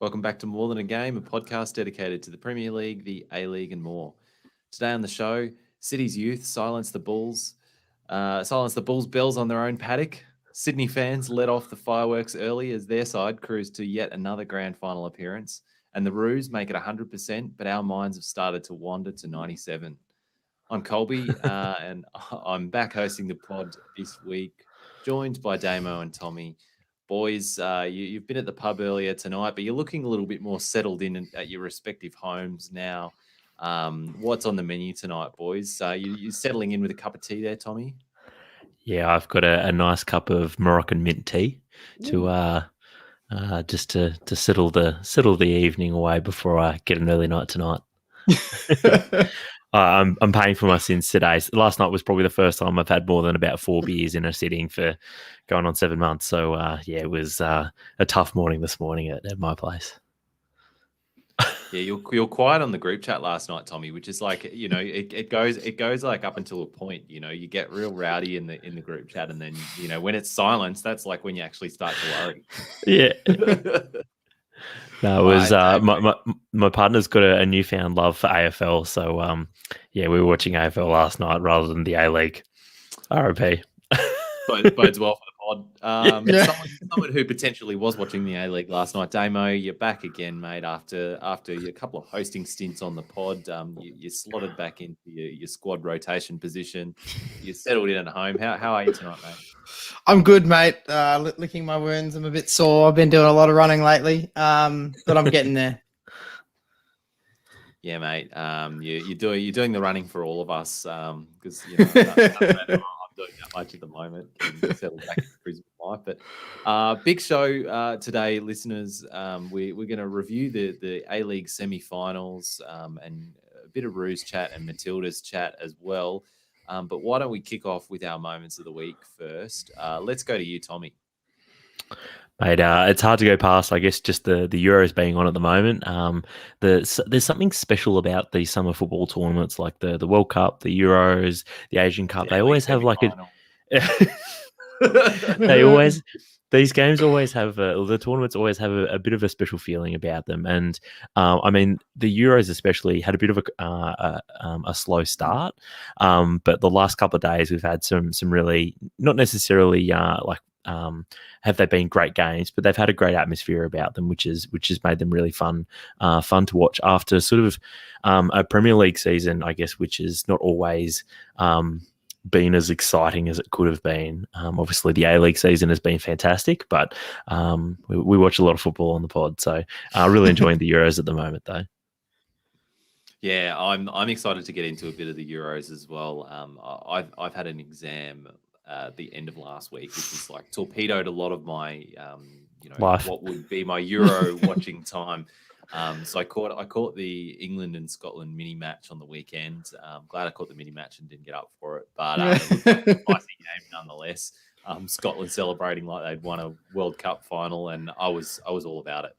Welcome back to More Than a Game, a podcast dedicated to the Premier League, the A-League and more. Today on the show, City's youth silence the Bulls bells on their own paddock. Sydney fans let off the fireworks early as their side cruised to yet another grand final appearance. And the Roos make it 100%, but our minds have started to wander to 97. I'm Colby, and I'm back hosting the pod this week, joined by Damo and Tommie. Boys, you've been at the pub earlier tonight, but you're looking a little bit more settled in at your respective homes now. What's on the menu tonight, boys? You're settling in with a cup of tea there, Tommie? Yeah, I've got a nice cup of Moroccan mint tea to just to settle the evening away before I get an early night tonight. I'm paying for my sins today. Last night was probably the first time I've had more than about 4 beers in a sitting for going on 7 months. So it was a tough morning this morning at my place. Yeah, you're quiet on the group chat last night, Tommie, which is like, it goes like up until a point. You get real rowdy in the group chat, and then when it's silence, that's like when you actually start to worry. Yeah. No, it was my partner's got a newfound love for AFL, so we were watching AFL last night rather than the A-League. ROP. Bodes well for the pod. Someone who potentially was watching the A-League last night. Damo, you're back again, mate. After a couple of hosting stints on the pod, you slotted back into your squad rotation position. You settled in at home. How are you tonight, mate? I'm good, mate. Licking my wounds. I'm a bit sore. I've been doing a lot of running lately, but I'm getting there. Yeah, mate. You're doing the running for all of us because I'm doing that much at the moment. Settle back into Brisbane life, but big show today, listeners. We're going to review the A-League semi-finals and a bit of Roos chat and Matildas chat as well. But why don't we kick off with our moments of the week first? Let's go to you, Tommie. Mate, it's hard to go past, I guess, just the Euros being on at the moment. There's something special about these summer football tournaments, like the World Cup, the Euros, the Asian Cup. They always have like these games always have the tournaments always have a bit of a special feeling about them. And I mean, the Euros especially had a bit of a slow start, but the last couple of days we've had some really, not necessarily have they been great games, but they've had a great atmosphere about them, which has made them really fun to watch after sort of a Premier League season, I guess, which is not always been as exciting as it could have been. Obviously, the A-League season has been fantastic, but we watch a lot of football on the pod, so really enjoying the Euros at the moment, though. Yeah, I'm excited to get into a bit of the Euros as well. I've had an exam at the end of last week, which is like torpedoed a lot of my life. What would be my Euro watching time. So I caught the England and Scotland mini match on the weekend. Glad I caught the mini match and didn't get up for it, but it looked like a spicy game nonetheless. Scotland celebrating like they'd won a World Cup final, and I was all about it.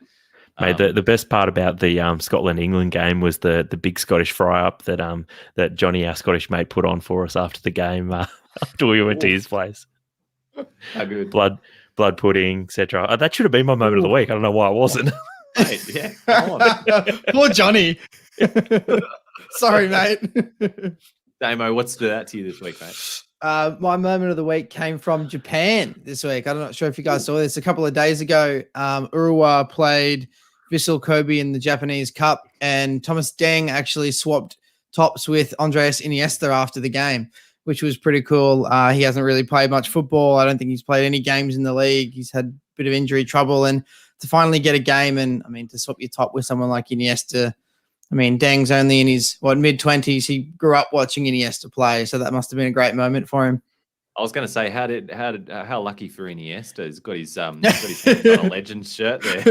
Mate, the best part about the Scotland-England game was the big Scottish fry-up that Johnny, our Scottish mate, put on for us after the game, after we went to his place. How good. Blood pudding, etc. That should have been my moment of the week. I don't know why it wasn't. Mate, yeah, come on. Poor Johnny. Sorry, mate. Damo, what stood out to you this week, mate? My moment of the week came from Japan this week. I'm not sure if you guys saw this. A couple of days ago, Urawa played Vissel Kobe in the Japanese Cup, and Thomas Deng actually swapped tops with Andreas Iniesta after the game, which was pretty cool. He hasn't really played much football. I don't think he's played any games in the league. He's had a bit of injury trouble, and to finally get a game and, I mean, to swap your top with someone like Iniesta, I mean, Deng's only in his mid-20s. He grew up watching Iniesta play, so that must have been a great moment for him. I was going to say, how lucky for Iniesta. He's got his hands on a Legends shirt there.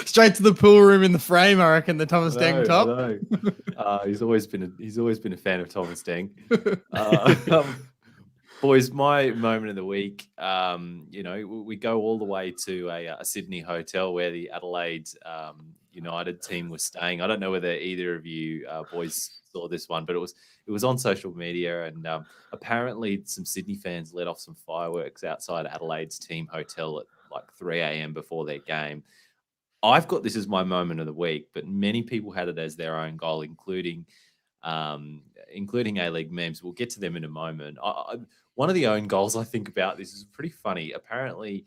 Straight to the pool room in the frame, I reckon. The Thomas Deng top. He's always been a fan of Thomas Deng. Boys, my moment of the week. We go all the way to a Sydney hotel where the Adelaide United team was staying. I don't know whether either of you boys saw this one, but it was on social media, and apparently some Sydney fans let off some fireworks outside Adelaide's team hotel at like 3 a.m. before their game. I've got this as my moment of the week, but many people had it as their own goal, including A-League memes. We'll get to them in a moment. One of the own goals I think about this is pretty funny. Apparently,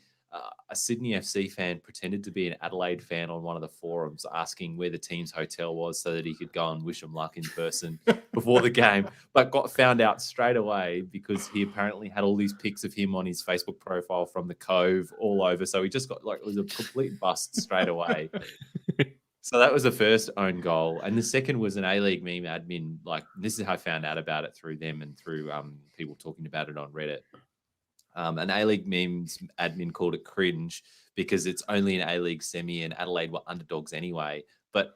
a Sydney FC fan pretended to be an Adelaide fan on one of the forums, asking where the team's hotel was so that he could go and wish them luck in person before the game, but got found out straight away because he apparently had all these pics of him on his Facebook profile from the Cove all over. So he just got it was a complete bust straight away. So that was the first own goal. And the second was an A-League meme admin. This is how I found out about it through them and through people talking about it on Reddit. An A-League memes admin called it cringe because it's only an A-League semi and Adelaide were underdogs anyway. But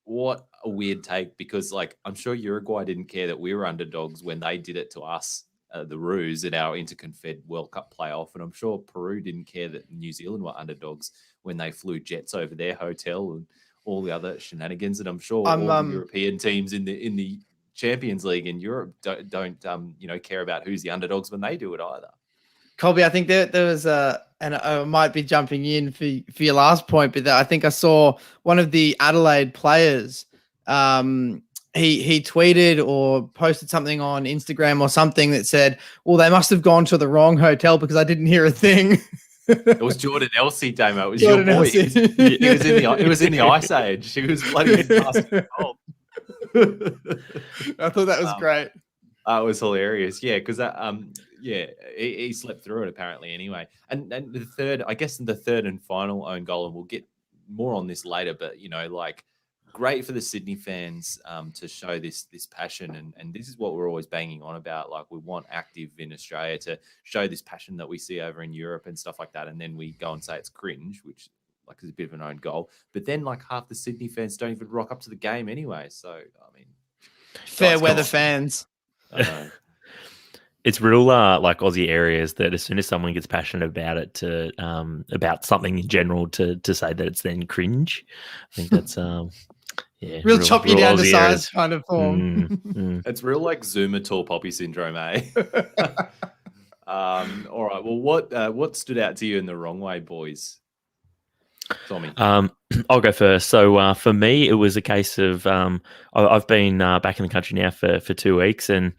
what a weird take, because I'm sure Uruguay didn't care that we were underdogs when they did it to us, the Roos, at our Interconfed World Cup playoff. And I'm sure Peru didn't care that New Zealand were underdogs when they flew jets over their hotel and all the other shenanigans. And I'm sure all the European teams in the Champions League in Europe don't care about who's the underdogs when they do it either. Colby, I think there was and I might be jumping in for your last point, but I think I saw one of the Adelaide players. He tweeted or posted something on Instagram or something that said, "Well, they must have gone to the wrong hotel because I didn't hear a thing." It was Jordan Elsey, Damo. It was Jordan your boy. It was in the Ice Age. He was bloody past. I thought that was great. It was hilarious. Yeah, because he slept through it apparently anyway. And the third and final own goal, and we'll get more on this later, but great for the Sydney fans to show this passion, and this is what we're always banging on about. We want active in Australia to show this passion that we see over in Europe and stuff like that, and then we go and say it's cringe, which is a bit of an own goal. But then half the Sydney fans don't even rock up to the game anyway. So I mean, fair weather fans. It's real Aussie areas that as soon as someone gets passionate about it, to about something in general, to say that it's then cringe. I think that's real chop you down to size kind of form. It's real Zoomer tall poppy syndrome, eh? All right. Well, what stood out to you in the wrong way, boys? Tommie. I'll go first. So for me, it was a case of I've been back in the country now for 2 weeks, and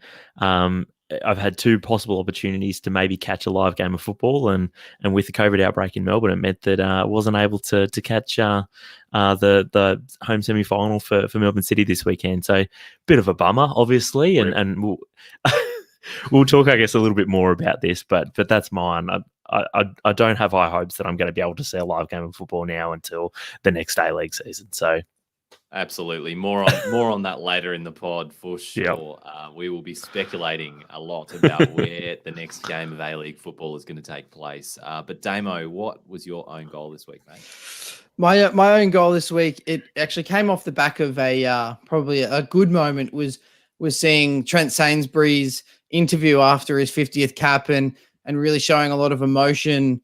I've had 2 possible opportunities to maybe catch a live game of football, and with the COVID outbreak in Melbourne, it meant that I wasn't able to catch the home semi-final for Melbourne City this weekend. So bit of a bummer, obviously, and we'll talk, I guess, a little bit more about this, but that's mine. I don't have high hopes that I'm going to be able to see a live game of football now until the next A-League season. So. Absolutely. More on that later in the pod for sure. Yep. We will be speculating a lot about where the next game of A-League football is going to take place. But Damo, what was your own goal this week, mate? My own goal this week, it actually came off the back of probably a good moment, was seeing Trent Sainsbury's interview after his 50th cap and really showing a lot of emotion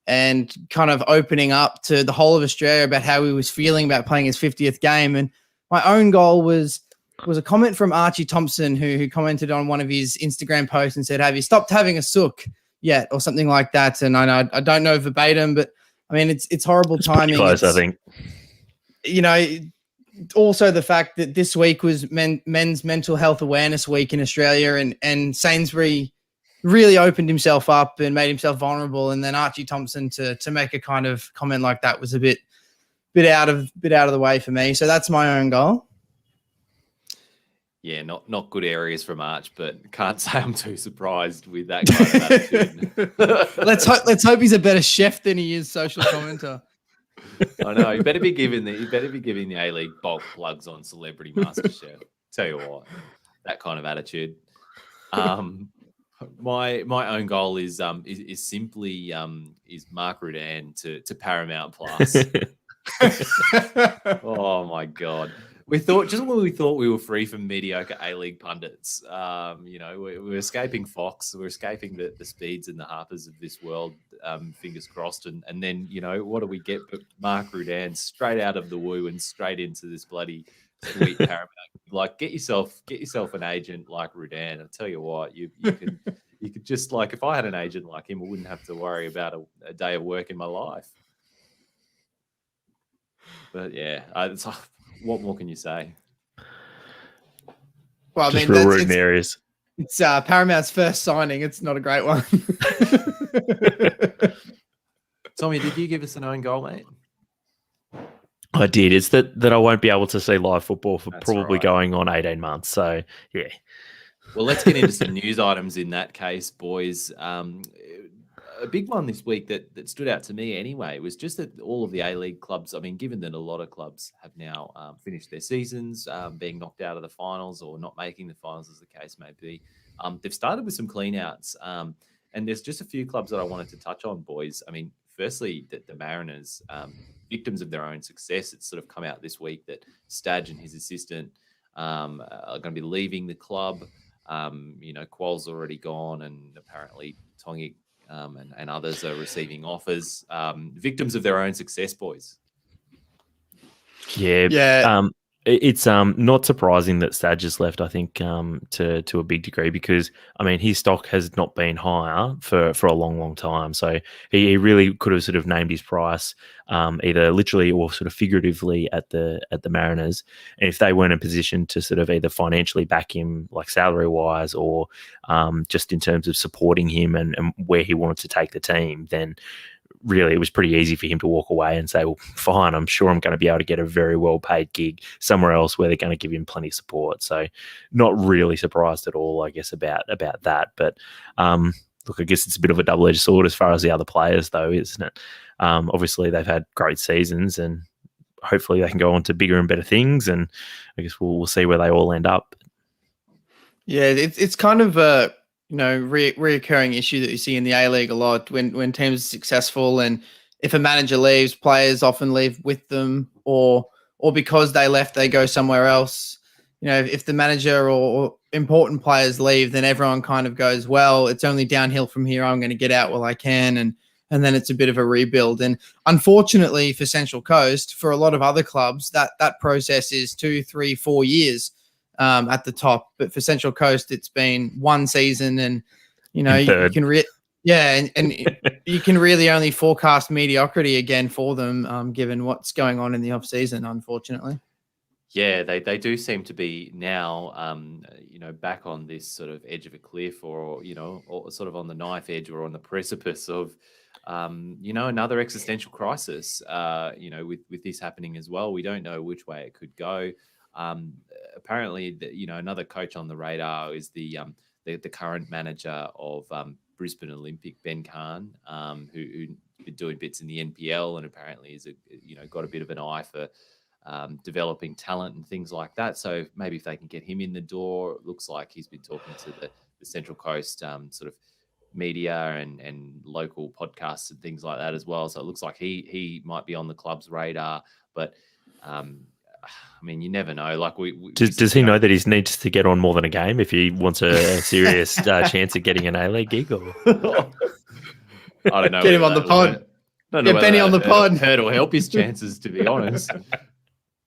and kind of opening up to the whole of Australia about how he was feeling about playing his 50th game. And my own goal was a comment from Archie Thompson, who commented on one of his Instagram posts and said, "Have you stopped having a sook yet?" or something like that. And I don't know verbatim, but I mean, it's horrible timing. Close, I think. Also the fact that this week was Men's Mental Health Awareness Week in Australia, and Sainsbury really opened himself up and made himself vulnerable, and then Archie Thompson to make a kind of comment like that was a bit out of the way for me. So that's my own goal. Yeah, not good areas from Arch, but can't say I'm too surprised with that kind of attitude. Let's hope he's a better chef than he is social commenter. I know. You better be giving the A-League bulk plugs on Celebrity MasterChef. Tell you what, that kind of attitude. My own goal is simply Mark Rudan to Paramount Plus. Oh my God. When we thought we were free from mediocre A-League pundits, we're escaping Fox, we're escaping the Speeds and the Harpers of this world, fingers crossed, and then what do we get but Mark Rudan straight out of the woo and straight into this bloody sweet Paramount. Get yourself an agent like Rudan. I'll tell you what, you You could just like, if I had an agent like him, I wouldn't have to worry about a day of work in my life. But yeah, what more can you say? Well, I Just mean, real rude areas. it's Paramount's first signing. It's not a great one. Tommie, did you give us an own goal, mate? I did. It's that I won't be able to see live football for That's probably right. going on 18 months. So, yeah. Well, let's get into some news items in that case, boys. A big one this week that stood out to me anyway was just that all of the A-League clubs, I mean, given that a lot of clubs have now finished their seasons, being knocked out of the finals or not making the finals as the case may be, they've started with some clean-outs. And there's just a few clubs that I wanted to touch on, boys. I mean, firstly, the Mariners, victims of their own success. It's sort of come out this week that Stadge and his assistant are going to be leaving the club. Qual's already gone, and apparently Tongi and others are receiving offers. Victims of their own success, boys. Yeah. It's not surprising that Stadge has left, I think, to a big degree, because I mean his stock has not been higher for a long time. So he really could have sort of named his price, either literally or sort of figuratively at the Mariners. And if they weren't in a position to sort of either financially back him, like salary wise, or just in terms of supporting him and where he wanted to take the team, then really it was pretty easy for him to walk away and say, well, fine, I'm sure I'm going to be able to get a very well-paid gig somewhere else where they're going to give him plenty of support. So not really surprised at all, I guess, about that. But look, I guess it's a bit of a double-edged sword as far as the other players, though, isn't it? Obviously, they've had great seasons, and hopefully they can go on to bigger and better things, and I guess we'll see where they all end up. Yeah, it's kind of a reoccurring issue that you see in the A-League a lot when teams are successful, and if a manager leaves, players often leave with them, or because they left, they go somewhere else. If the manager or important players leave, then everyone kind of goes, well, it's only downhill from here. I'm going to get out while I can, and then it's a bit of a rebuild. And unfortunately for Central Coast, for a lot of other clubs, that process is 2, 3, 4 years. At the top, but for Central Coast, it's been one season, and you can you can really only forecast mediocrity again for them, given what's going on in the off season, unfortunately. Yeah, they do seem to be now, back on this sort of edge of a cliff, or sort of on the knife edge or on the precipice of, another existential crisis. With this happening as well, we don't know which way it could go. Apparently, another coach on the radar is the current manager of Brisbane Olympic, Ben Kahn, who's been doing bits in the NPL, and apparently is got a bit of an eye for developing talent and things like that. So maybe if they can get him in the door, it looks like he's been talking to the Central Coast sort of media and local podcasts and things like that as well. So it looks like he might be on the club's radar, but. I mean, you never know. Like does he know that he needs to get on more than a game if he wants a serious chance of getting an A-League gig? Or I don't know. Get him on the pod. Get Benny on the pod. Hurt or help his chances, to be honest.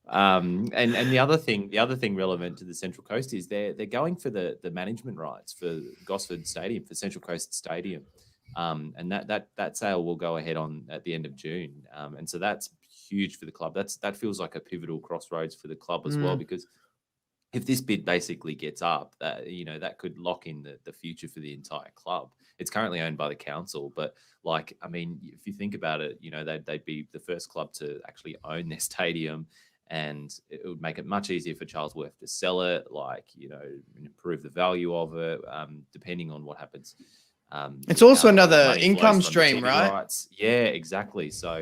And the other thing relevant to the Central Coast is they're going for the management rights for Gosford Stadium, for Central Coast Stadium, and that sale will go ahead at the end of June, and so that's huge for the club. That feels like a pivotal crossroads for the club as well, because if this bid basically gets up, that could lock in the future for the entire club. It's currently owned by the council, but if you think about it, they'd be the first club to actually own their stadium, and it would make it much easier for Charles Worth to sell it, improve the value of it, depending on what happens. It's also another income stream, right? Rights. Yeah, exactly. So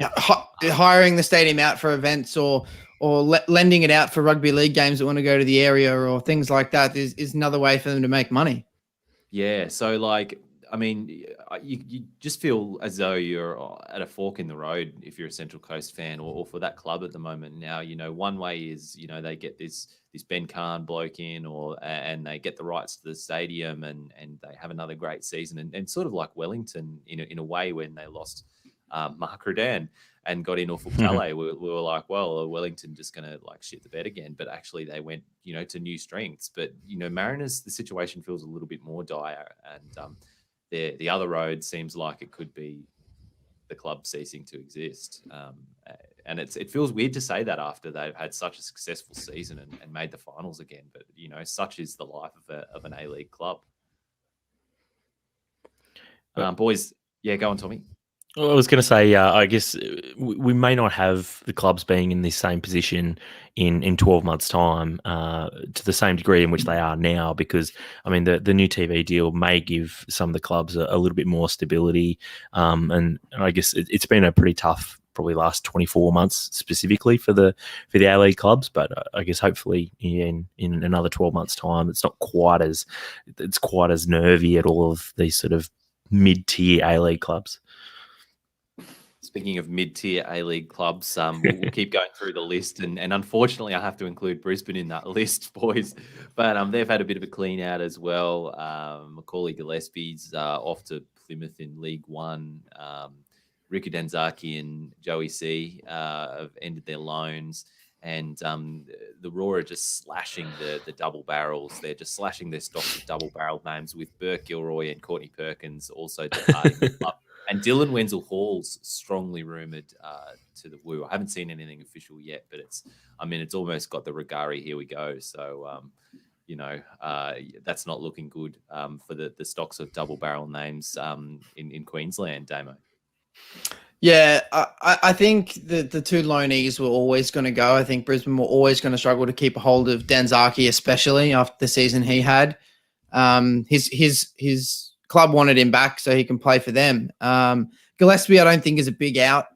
hiring the stadium out for events or lending it out for rugby league games that want to go to the area or things like that is another way for them to make money. Yeah. So you just feel as though you're at a fork in the road if you're a Central Coast fan or for that club at the moment. Now, one way is, they get this Ben Kahn bloke in and they get the rights to the stadium and they have another great season and sort of like Wellington in a way when they lost Mark Rudan and got in Norfolk Calais. We were like, well, Wellington just going to shit the bed again. But actually they went, to new strengths. But, Mariners, the situation feels a little bit more dire. And the other road seems like it could be the club ceasing to exist. And it feels weird to say that after they've had such a successful season and made the finals again. But, such is the life of an A-League club. Boys, yeah, go on, Tommy. I was going to say, I guess we may not have the clubs being in this same position in 12 months' time to the same degree in which they are now, because, I mean, the new TV deal may give some of the clubs a little bit more stability. And I guess it's been a pretty tough, probably last 24 months specifically for the A-League clubs. But I guess hopefully in another 12 months' time, it's quite as nervy at all of these sort of mid-tier A-League clubs. Speaking of mid-tier A-League clubs, we'll keep going through the list, and unfortunately, I have to include Brisbane in that list, boys. But they've had a bit of a clean out as well. Macaulay Gillespie's off to Plymouth in League One. Riku Denzaki and Joey C have ended their loans, and the Raw are just slashing the double barrels. They're just slashing their stocks of double barrel names, with Burke Gilroy and Courtney Perkins also departing the club. And Dylan Wenzel Hall's strongly rumoured to the Woo. I haven't seen anything official yet, but it's almost got the Regari, here we go. So, that's not looking good for the stocks of double barrel names in Queensland, Damo. Yeah, I think the two loanees were always going to go. I think Brisbane were always going to struggle to keep a hold of Denzaki, especially after the season he had. His club wanted him back so he can play for them. Gillespie, I don't think, is a big out.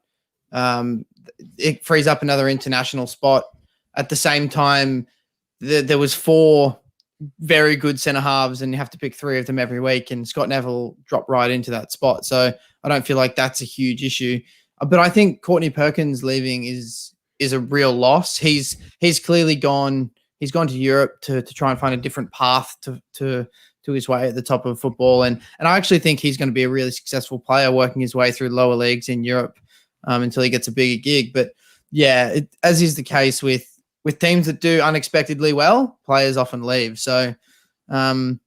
It frees up another international spot. At the same time, there was 4 very good centre halves, and you have to pick 3 of them every week, and Scott Neville dropped right into that spot. So I don't feel like that's a huge issue. But I think Courtney Perkins leaving is a real loss. He's clearly gone. He's gone to Europe to try and find a different path to his way at the top of football. And I actually think he's going to be a really successful player working his way through lower leagues in Europe until he gets a bigger gig. But yeah, as is the case with teams that do unexpectedly well, players often leave. So I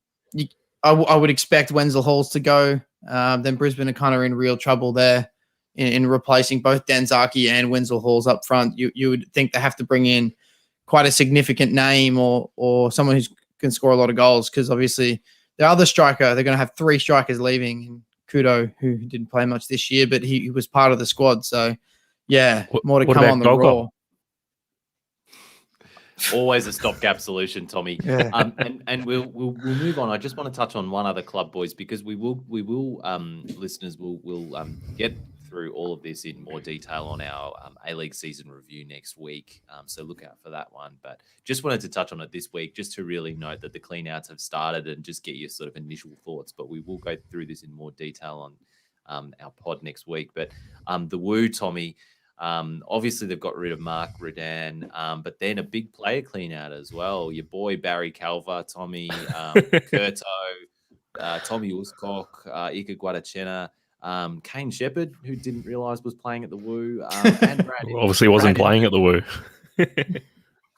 would expect Wenzel Halls to go. Then Brisbane are kind of in real trouble there in replacing both Denzaki and Wenzel Halls up front. You would think they have to bring in quite a significant name or someone who can score a lot of goals, because obviously their other striker, they're going to have 3 strikers leaving, and Kudo, who didn't play much this year, but he was part of the squad. So yeah, more to come on the Raw. Always a stopgap solution, Tommy. Yeah. And we'll move on. I just want to touch on one other club, boys, because we will listeners will get through all of this in more detail on our A-League season review next week. So look out for that one. But just wanted to touch on it this week, just to really note that the clean-outs have started and just get your sort of initial thoughts. But we will go through this in more detail on our pod next week. But the Woo, Tommy, obviously they've got rid of Mark Redan, but then a big player clean-out as well. Your boy Barry Calver, Tommy, Curto, Tommy Uscock, Ika Guadachena, Kane Shepherd, who didn't realise was playing at the Woo, and Brad obviously wasn't playing at the Woo.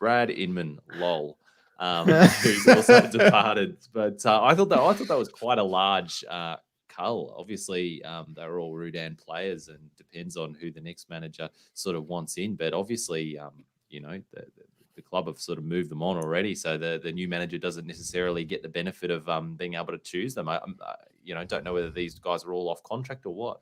Brad Inman, lol, who's also departed. But I thought that was quite a large cull. Obviously, they're all Rudan players, and depends on who the next manager sort of wants in. But obviously, the club have sort of moved them on already, so the new manager doesn't necessarily get the benefit of being able to choose them. I don't know whether these guys are all off contract or what.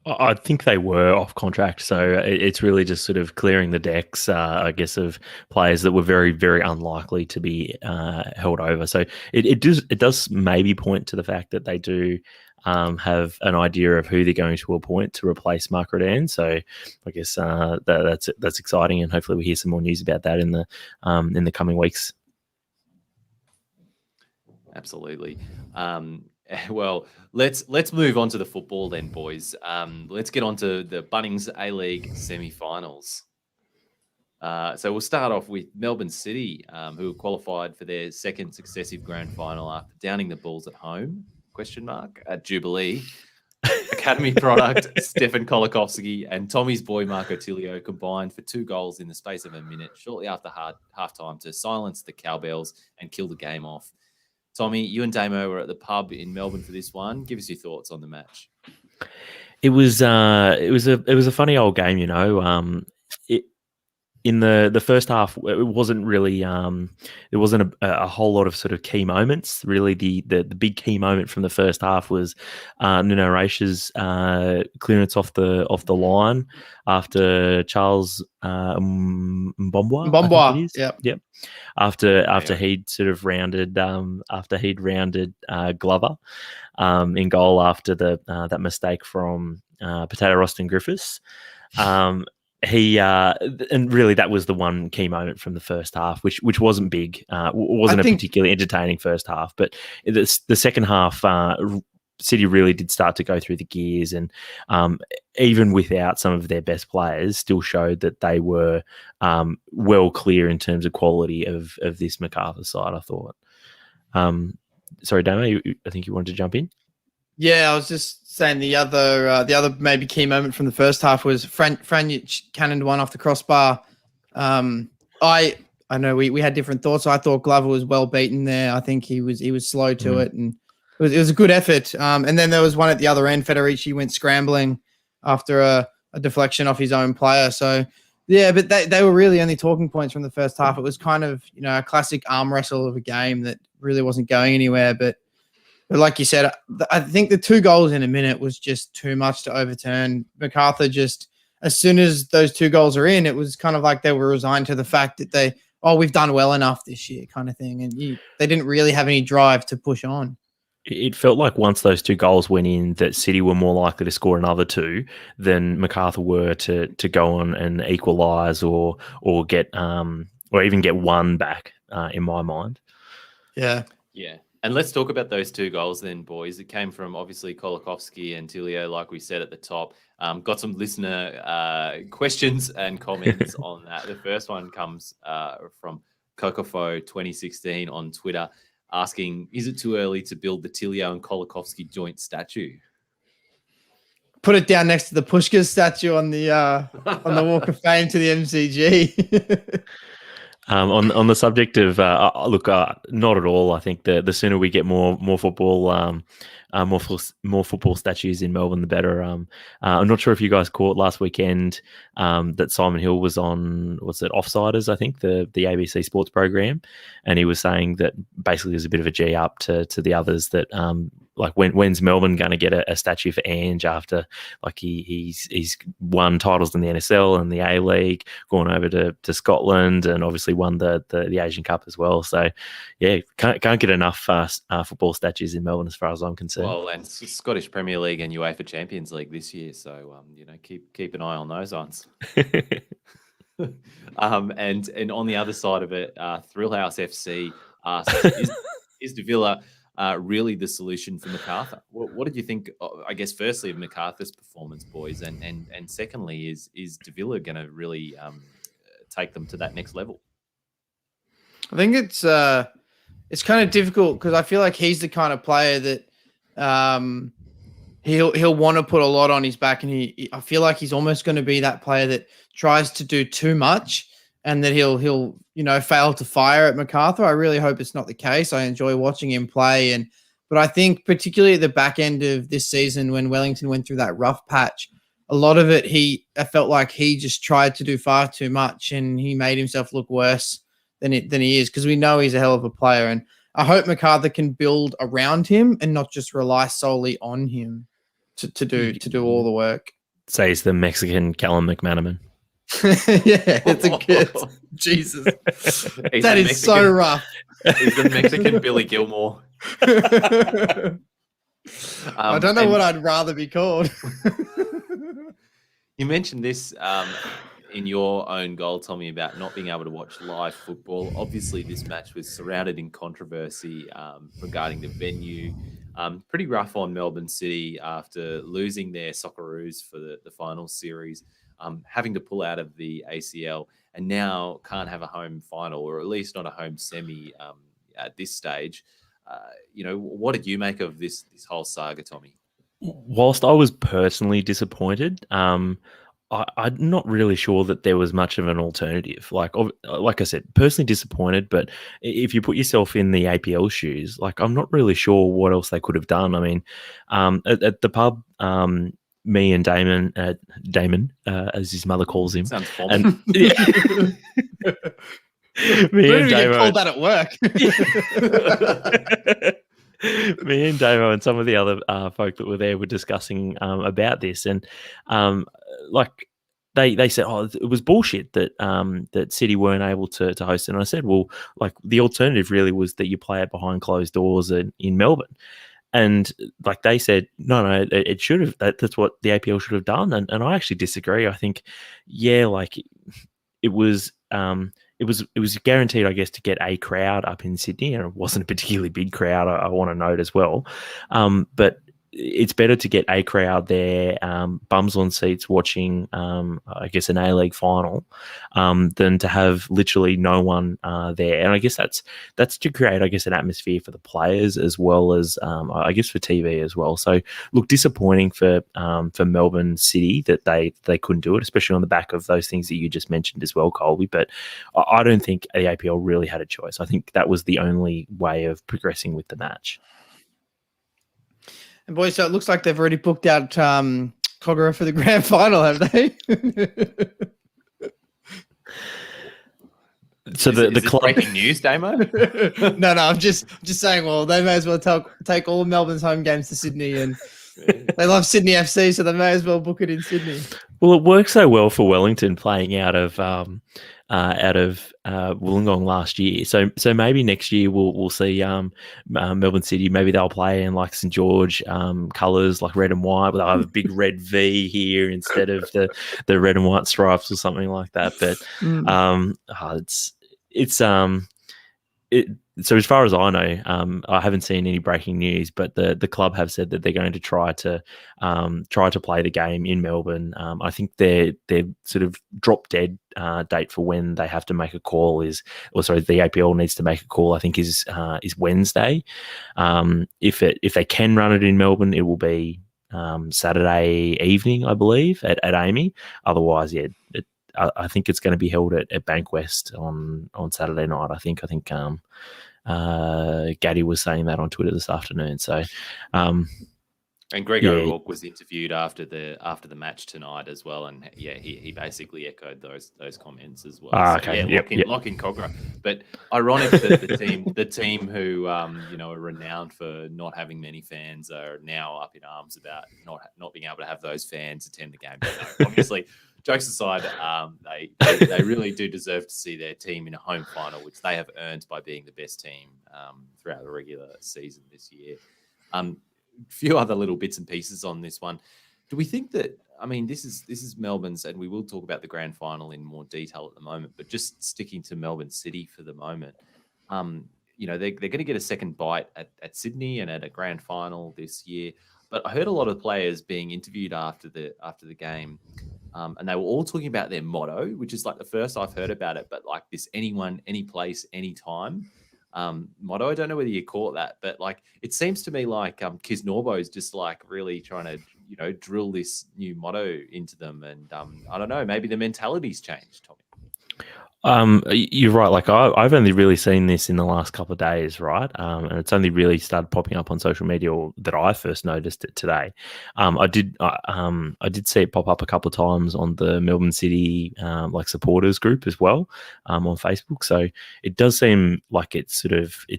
I think they were off contract, so it's really just sort of clearing the decks, I guess, of players that were very, very unlikely to be held over. So it does maybe point to the fact that they do have an idea of who they're going to appoint to replace Mark Redan. So I guess that's exciting, and hopefully we hear some more news about that in the coming weeks. Absolutely. Well, let's move on to the football then, boys. Let's get on to the Bunnings A-League semi-finals. So we'll start off with Melbourne City, who have qualified for their second successive grand final after downing the Bulls at home, at Jubilee. Academy product Stefan Kolikovsky and Tommy's boy Marco Tilio combined for 2 goals in the space of a minute shortly after half-time to silence the Cowbells and kill the game off. Tommie, you and Damo were at the pub in Melbourne for this one. Give us your thoughts on the match. It was a funny old game, you know. In the first half, it wasn't really there wasn't a whole lot of sort of key moments. Really, the big key moment from the first half was Nuno Reis's clearance off the line after Charles Mbombwa, I think it is. Yep. After he'd sort of rounded Glover in goal after that mistake from Potato Roston Griffiths. He and really that was the one key moment from the first half, which wasn't big. Wasn't a particularly entertaining first half, but the second half, City really did start to go through the gears, and even without some of their best players, still showed that they were well clear in terms of quality of this MacArthur side, I thought. Sorry, Damo, I think you wanted to jump in. Yeah, I was just saying the other maybe key moment from the first half was Franjic cannoned one off the crossbar. I know we had different thoughts. I thought Glover was well beaten there. I think he was slow to it, and it was a good effort. And then there was one at the other end. Federici went scrambling after a deflection off his own player. So yeah, but they were really only talking points from the first half. It was kind of, you know, a classic arm wrestle of a game that really wasn't going anywhere. But like you said, I think the 2 goals in a minute was just too much to overturn. MacArthur just, as soon as those 2 goals are in, it was kind of like they were resigned to the fact that we've done well enough this year kind of thing. And they didn't really have any drive to push on. It felt like once those 2 goals went in, that City were more likely to score another 2 than MacArthur were to go on and equalise or get or even get 1 back. In my mind, yeah. And let's talk about those 2 goals then, boys. It came from obviously Kolakowski and Tilio, like we said at the top. Got some listener questions and comments on that. The first one comes from Kokofo 2016 on Twitter, asking, is it too early to build the Tilio and Kolakowski joint statue? Put it down next to the Pushkas statue on the Walk of Fame to the MCG. On the subject of look, not at all. I think the sooner we get more football, more football statues in Melbourne, the better. I'm not sure if you guys caught last weekend that Simon Hill was on, what's it, Offsiders, I think, the ABC Sports program, and he was saying that basically there's a bit of a G up to the others that like when's Melbourne going to get a statue for Ange after like he's won titles in the NSL and the A-League, gone over to Scotland, and obviously won the Asian Cup as well. So yeah, can't get enough football statues in Melbourne as far as I'm concerned. Well, and Scottish Premier League and UEFA Champions League this year, so keep an eye on those ones. And on the other side of it, Thrillhouse FC asks, is Davila really the solution for MacArthur? What did you think, I guess, firstly, of MacArthur's performance, boys? And secondly, is Davila going to really take them to that next level? I think it's kind of difficult because I feel like he's the kind of player that he'll want to put a lot on his back, and I feel like he's almost going to be that player that tries to do too much and that he'll fail to fire at MacArthur. I really hope it's not the case. I enjoy watching him play, but I think particularly at the back end of this season when Wellington went through that rough patch, a lot of it I felt like he just tried to do far too much, and he made himself look worse than he is, because we know he's a hell of a player, and I hope MacArthur can build around him and not just rely solely on him to do all the work. Say he's the Mexican Callum McManaman. Yeah, it's a good Jesus. That is so rough. He's the Mexican Billy Gilmore. I don't know what I'd rather be called. You mentioned this in your own goal, Tommie, about not being able to watch live football. Obviously, this match was surrounded in controversy regarding the venue. Pretty rough on Melbourne City after losing their Socceroos for the final series, having to pull out of the ACL, and now can't have a home final, or at least not a home semi at this stage. What did you make of this whole saga, Tommie? Whilst I was personally disappointed, I'm not really sure that there was much of an alternative. Like I said, personally disappointed. But if you put yourself in the APL shoes, like I'm not really sure what else they could have done. I mean, at the pub, me and Damon, as his mother calls him, Sounds formal. and me Where and do we get Damo, called that at work? me and Damo and some of the other folk that were there were discussing about this, and like they said, oh, it was bullshit that that City weren't able to host it. And I said, well, like the alternative really was that you play it behind closed doors in Melbourne. And like they said, no, it should have. That's what the APL should have done. And I actually disagree. I think, yeah, like it was guaranteed, I guess, to get a crowd up in Sydney, and it wasn't a particularly big crowd. I want to note as well, but it's better to get a crowd there, bums on seats watching, I guess, an A-League final, than to have literally no one there. And I guess that's to create, I guess, an atmosphere for the players as well as, I guess, for TV as well. So, look, disappointing for Melbourne City that they couldn't do it, especially on the back of those things that you just mentioned as well, Colby. But I don't think the APL really had a choice. I think that was the only way of progressing with the match. And boys, so it looks like they've already booked out Cogra for the grand final, have they? So is the this club breaking news, Damo? No, I'm just saying. Well, they may as well take all of Melbourne's home games to Sydney, and they love Sydney FC, so they may as well book it in Sydney. Well, it worked so well for Wellington playing out of Wollongong last year. So maybe next year we'll see Melbourne City. Maybe they'll play in like St George colours, like red and white, but they'll have a big red V here instead of the red and white stripes or something like that. But so as far as I know, I haven't seen any breaking news, but the club have said that they're going to try to play the game in Melbourne. I think their sort of drop dead date for when they have to make a call the APL needs to make a call, I think is Wednesday. If they can run it in Melbourne, it will be Saturday evening, I believe, at Amy. Otherwise, yeah, I think it's going to be held at Bankwest on Saturday night. I think Gaddy was saying that on Twitter this afternoon. So, and Greg O'Rourke was interviewed after the match tonight as well, and yeah, he basically echoed those comments as well. Okay, so, lock in Cogra. But ironic that the team who are renowned for not having many fans are now up in arms about not being able to have those fans attend the game. But no, obviously. Jokes aside, they really do deserve to see their team in a home final, which they have earned by being the best team throughout the regular season this year. A few other little bits and pieces on this one. Do we think that? I mean, this is Melbourne's, and we will talk about the grand final in more detail at the moment. But just sticking to Melbourne City for the moment, they're going to get a second bite at Sydney and at a grand final this year. But I heard a lot of players being interviewed after the game. And they were all talking about their motto, which is like the first I've heard about it, but like this anyone, any place, anytime motto. I don't know whether you call it that, but like it seems to me like Kisnorbo is just like really trying to, drill this new motto into them. And I don't know, maybe the mentality's changed, Tommie. You're right. Like I've only really seen this in the last couple of days, right? And it's only really started popping up on social media that I first noticed it today. I did see it pop up a couple of times on the Melbourne City like supporters group as well on Facebook. So it does seem like it's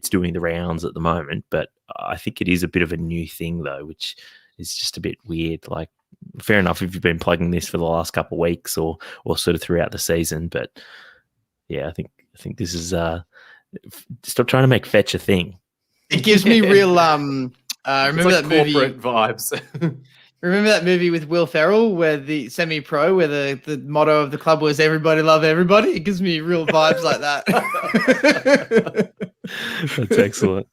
doing the rounds at the moment. But I think it is a bit of a new thing though, which is just a bit weird. Like fair enough if you've been plugging this for the last couple of weeks or sort of throughout the season, but. Yeah, I think this is stop trying to make fetch a thing. It gives me real remember like that movie corporate vibes. Remember that movie with Will Ferrell where the semi-pro where the motto of the club was everybody love everybody? It gives me real vibes like that. That's excellent.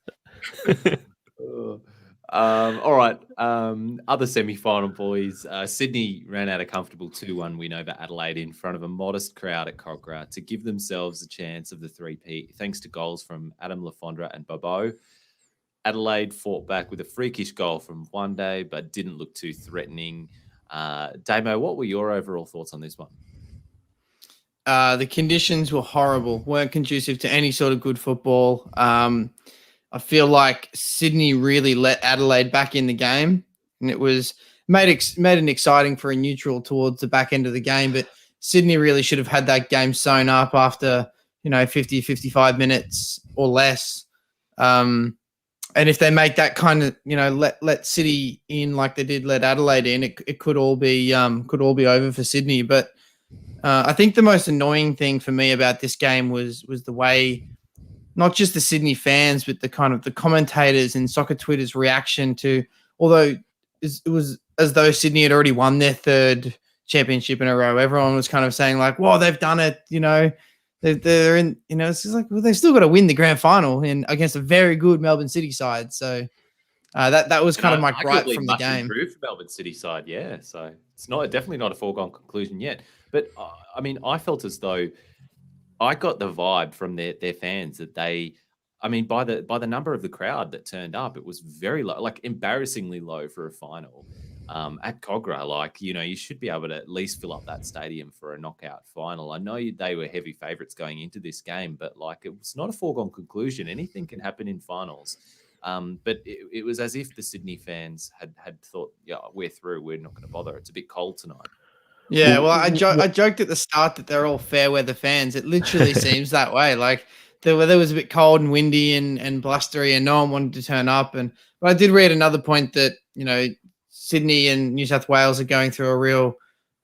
All right. Other semi-final boys. Sydney ran out a comfortable 2-1 win over Adelaide in front of a modest crowd at Cogra to give themselves a chance of the three-peat, thanks to goals from Adam Lafondra and Bobo. Adelaide fought back with a freakish goal from one day, but didn't look too threatening. Damo, what were your overall thoughts on this one? The conditions were horrible, weren't conducive to any sort of good football. I feel like Sydney really let Adelaide back in the game, and it was made it exciting for a neutral towards the back end of the game. But Sydney really should have had that game sewn up after 50, 55 minutes or less. And if they make that kind of let City in like they did let Adelaide in, it could all be over for Sydney. But I think the most annoying thing for me about this game was the way, not just the Sydney fans, but the kind of the commentators and soccer Twitter's reaction to, although it was as though Sydney had already won their third championship in a row. Everyone was kind of saying like, "Whoa, they've done it!" They're in. It's just like, well, they've still got to win the grand final against a very good Melbourne City side. So that was kind of my gripe from the game. Improved Melbourne City side, yeah. So it's definitely not a foregone conclusion yet. But I mean, I felt as though I got the vibe from their fans that by the number of the crowd that turned up, it was very low, like embarrassingly low for a final at Cogra. Like, you should be able to at least fill up that stadium for a knockout final. I know they were heavy favourites going into this game, but like it was not a foregone conclusion. Anything can happen in finals. But it was as if the Sydney fans had thought, yeah, we're through. We're not going to bother. It's a bit cold tonight. Yeah, well, I joked at the start that they're all fair weather fans. It literally seems that way. Like the weather was a bit cold and windy and blustery, and no one wanted to turn up. But I did read another point that Sydney and New South Wales are going through a real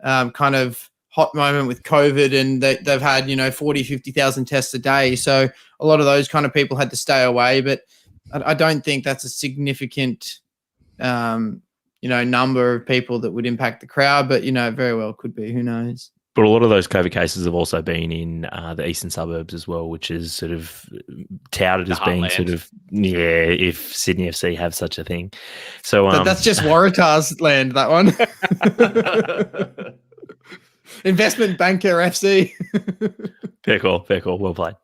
kind of hot moment with COVID, and they've had 40, 50,000 tests a day. So a lot of those kind of people had to stay away. But I don't think that's a significant number of people that would impact the crowd, but very well could be. Who knows? But a lot of those COVID cases have also been in the eastern suburbs as well, which is sort of touted as being sort of if Sydney FC have such a thing. So that's just Waratah's land. That one. Investment Banker FC. Fair call. Well played.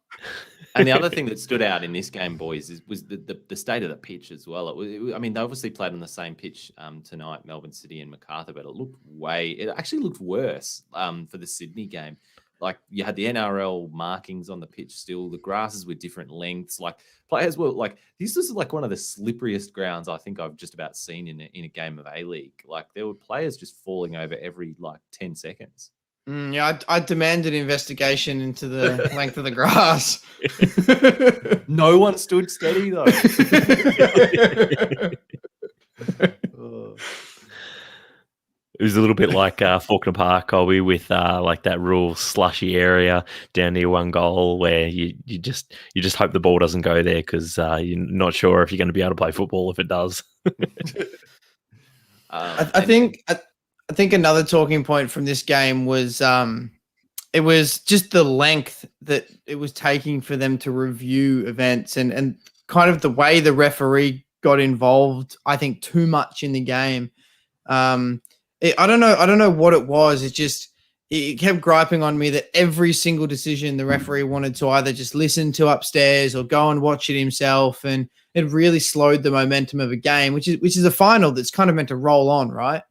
And the other thing that stood out in this game, boys, was the state of the pitch as well. They obviously played on the same pitch tonight, Melbourne City and Macarthur, but it actually looked worse for the Sydney game. Like, you had the NRL markings on the pitch still. The grasses were different lengths. Like, players were like, this was like one of the slipperiest grounds I think I've just about seen in a game of A-League. Like, there were players just falling over every 10 seconds. Yeah, I demand an investigation into the length of the grass. No one stood steady, though. It was a little bit like Faulkner Park, Colby, with like that real slushy area down near one goal where you just hope the ball doesn't go there because you're not sure if you're going to be able to play football if it does. I think another talking point from this game was it was just the length that it was taking for them to review events and kind of the way the referee got involved, I think, too much in the game. I don't know what it was. It kept griping on me that every single decision the referee wanted to either just listen to upstairs or go and watch it himself, and it really slowed the momentum of a game, which is a final that's kind of meant to roll on, right?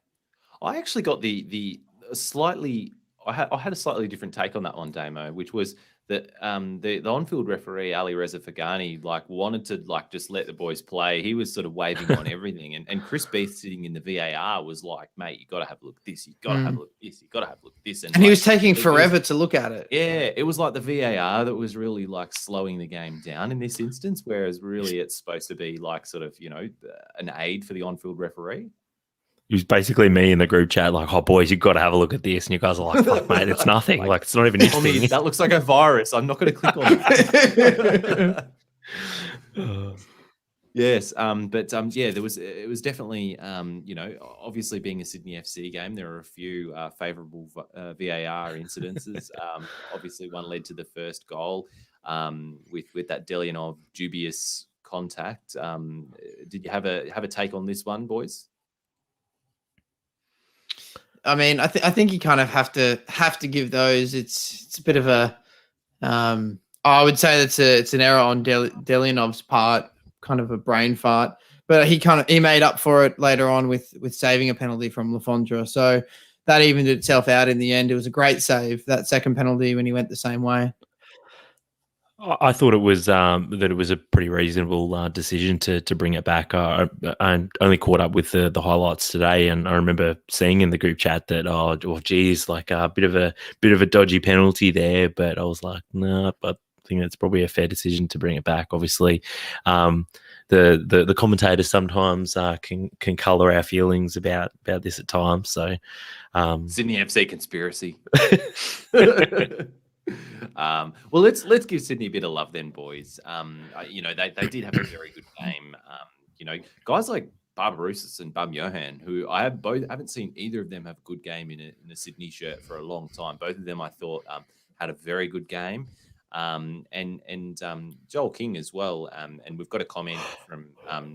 I actually got I had a slightly different take on that one, Damo, which was that the on-field referee Ali Reza Fagani wanted to just let the boys play. He was sort of waving on everything, and Chris Beath sitting in the VAR was like, "Mate, you got to have a look at this. You got to have a look at this. You got to have a look at this." And he was taking forever to look at it. Yeah, it was like the VAR that was really slowing the game down in this instance, whereas really it's supposed to be an aid for the on-field referee. It was basically me in the group chat, like, "Oh, boys, you've got to have a look at this." And you guys are like, "Fuck, mate, it's nothing. Like, it's not even interesting." That looks like a virus. I'm not going to click on it. Yes, it was definitely, obviously being a Sydney FC game, there are a few favourable VAR incidences. Obviously, one led to the first goal with that Delianov dubious contact. Did you have a take on this one, boys? I mean, I think you kind of have to give those. It's a bit of a. I would say it's an error on Delianov's part, kind of a brain fart. but he made up for it later on with saving a penalty from Lafondra. So that evened itself out in the end. It was a great save, that second penalty when he went the same way. I thought it was that it was a pretty reasonable decision to bring it back. I only caught up with the highlights today, and I remember seeing in the group chat that geez, like a bit of a dodgy penalty there. But I was like, no, but I think it's probably a fair decision to bring it back. Obviously, the commentators sometimes can colour our feelings about this at times. So Sydney FC conspiracy. Well, let's give Sydney a bit of love then, boys. They did have a very good game. Guys like Barbarousis and Bum Johan, who I haven't seen either of them have a good game in a Sydney shirt for a long time. Both of them I thought had a very good game. And Joel King as well. And we've got a comment from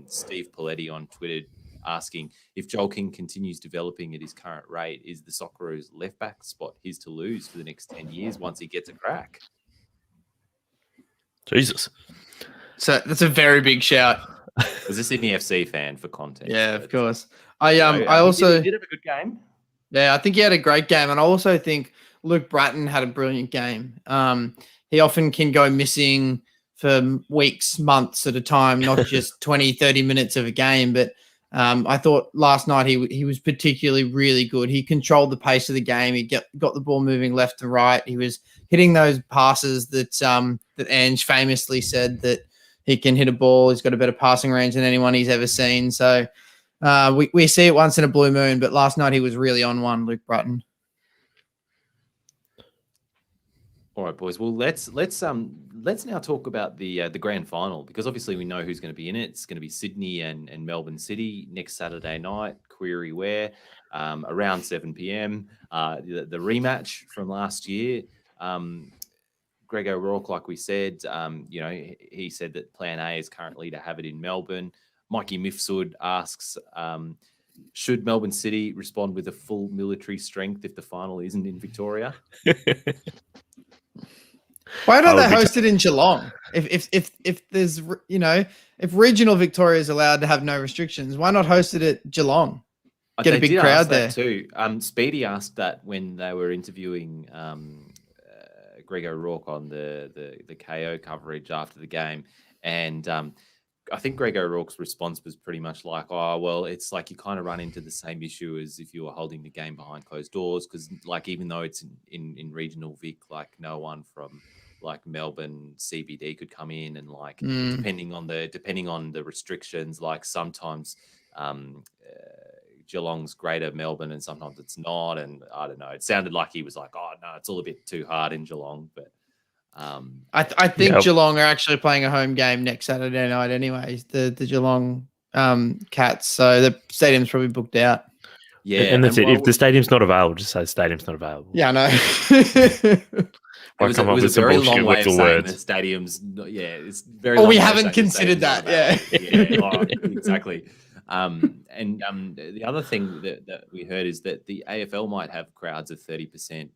Steve Paletti on Twitter asking if Joel King continues developing at his current rate, is the Socceroos left back spot his to lose for the next 10 years once he gets a crack? Jesus. So that's a very big shout. As a Sydney FC fan, for context. Yeah, of course. I also he did have a good game. Yeah, I think he had a great game. And I also think Luke Bratton had a brilliant game. He often can go missing for weeks, months at a time, not just 20, 30 minutes of a game. But I thought last night he was particularly really good. He controlled the pace of the game. He got the ball moving left and right. He was hitting those passes that Ange famously said that he can hit a ball. He's got a better passing range than anyone he's ever seen. So we see it once in a blue moon, but last night he was really on one, Luke Bratton. All right, boys. Well, let's now talk about the grand final, because obviously we know who's going to be in it. It's going to be Sydney and Melbourne City next Saturday night. Query where, around 7 p.m. The rematch from last year. Greg O'Rourke, like we said, he said that Plan A is currently to have it in Melbourne. Mikey Mifsud asks, should Melbourne City respond with a full military strength if the final isn't in Victoria? Why don't they host it in Geelong? If there's, if regional Victoria is allowed to have no restrictions, why not host it at Geelong? Get a big crowd there too. Speedy asked that when they were interviewing Greg O'Rourke on the KO coverage after the game, and I think Greg O'Rourke's response was pretty much like, oh, well, it's like you kind of run into the same issue as if you were holding the game behind closed doors, because like even though it's in regional Vic, like no one from like Melbourne CBD could come in, and like depending on the restrictions, like sometimes Geelong's greater Melbourne and sometimes it's not, and I don't know. It sounded like he was like, oh no, it's all a bit too hard in Geelong, but. I think Geelong are actually playing a home game next Saturday night anyways, the Geelong Cats. So the stadium's probably booked out. Yeah. And that's it. If the stadium's not available, just say stadium's not available. Yeah, I know. It was a very long way of saying the stadium's it's very long. We haven't considered that. Exactly. And the other thing that we heard is that the AFL might have crowds of 30%.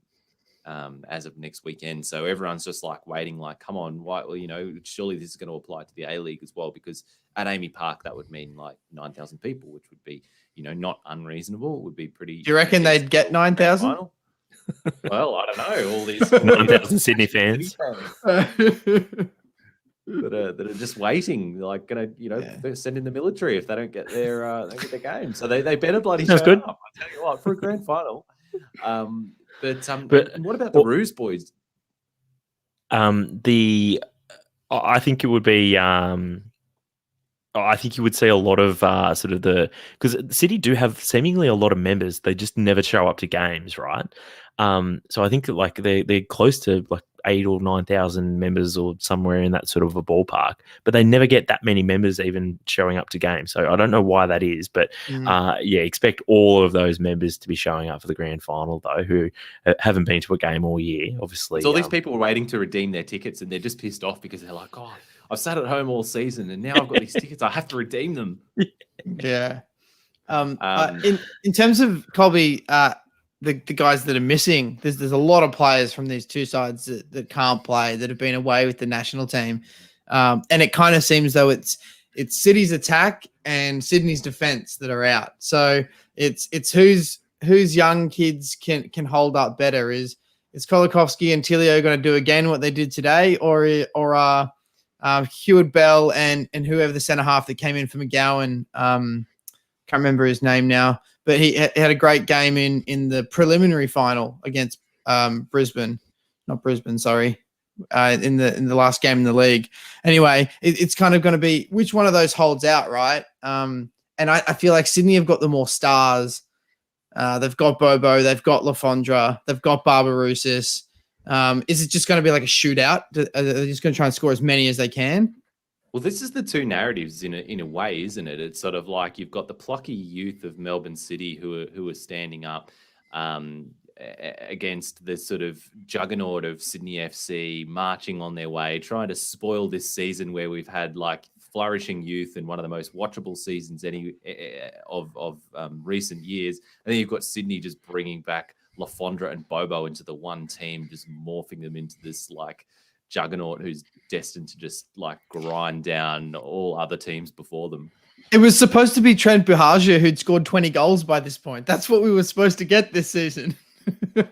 As of next weekend. So everyone's just like waiting, like, come on, why? Well, surely this is going to apply to the A-League as well, because at Amy Park, that would mean like 9,000 people, which would be, not unreasonable. It would be pretty. Do you reckon they'd get 9,000? Well, I don't know. All these 9,000 Sydney fans that are just waiting, like gonna, send in the military if they don't get their game. So they better bloody show good. up. I tell you what, for a grand final. But what about the Roos boys? I think it would be. I think you would see a lot of because City do have seemingly a lot of members. They just never show up to games, right? So I think like they're close to like 8,000 or 9,000 members or somewhere in that sort of a ballpark, but they never get that many members even showing up to games. So I don't know why that is, but expect all of those members to be showing up for the grand final though, who haven't been to a game all year, obviously. So all these people are waiting to redeem their tickets and they're just pissed off because they're like, oh, I've sat at home all season and now I've got these tickets. I have to redeem them. Yeah. In terms of Colby, the guys that are missing, there's a lot of players from these two sides that can't play, that have been away with the national team. And it kind of seems though it's it's City's attack and Sydney's defense that are out. So it's whose young kids can hold up better. Is Kolakowski and Tilio going to do again what they did today, or are Heward Bell and whoever the centre half that came in for McGowan, can't remember his name now, but he had a great game in the preliminary final against Brisbane, in the last game in the league. Anyway, it's kind of going to be which one of those holds out, right? And I feel like Sydney have got the more stars. They've got Bobo, they've got Lafondra, they've got Barbarousis. Is it just going to be like a shootout? Are they just going to try and score as many as they can? Well, this is the two narratives in a way, isn't it? It's sort of like you've got the plucky youth of Melbourne City who are standing up against the sort of juggernaut of Sydney FC, marching on their way, trying to spoil this season where we've had like flourishing youth and one of the most watchable seasons of recent years. And then you've got Sydney just bringing back Lafondra and Bobo into the one team, just morphing them into this like juggernaut who's destined to just like grind down all other teams before them. It was supposed to be Trent Buhagiar who'd scored 20 goals by this point. That's what we were supposed to get this season. Did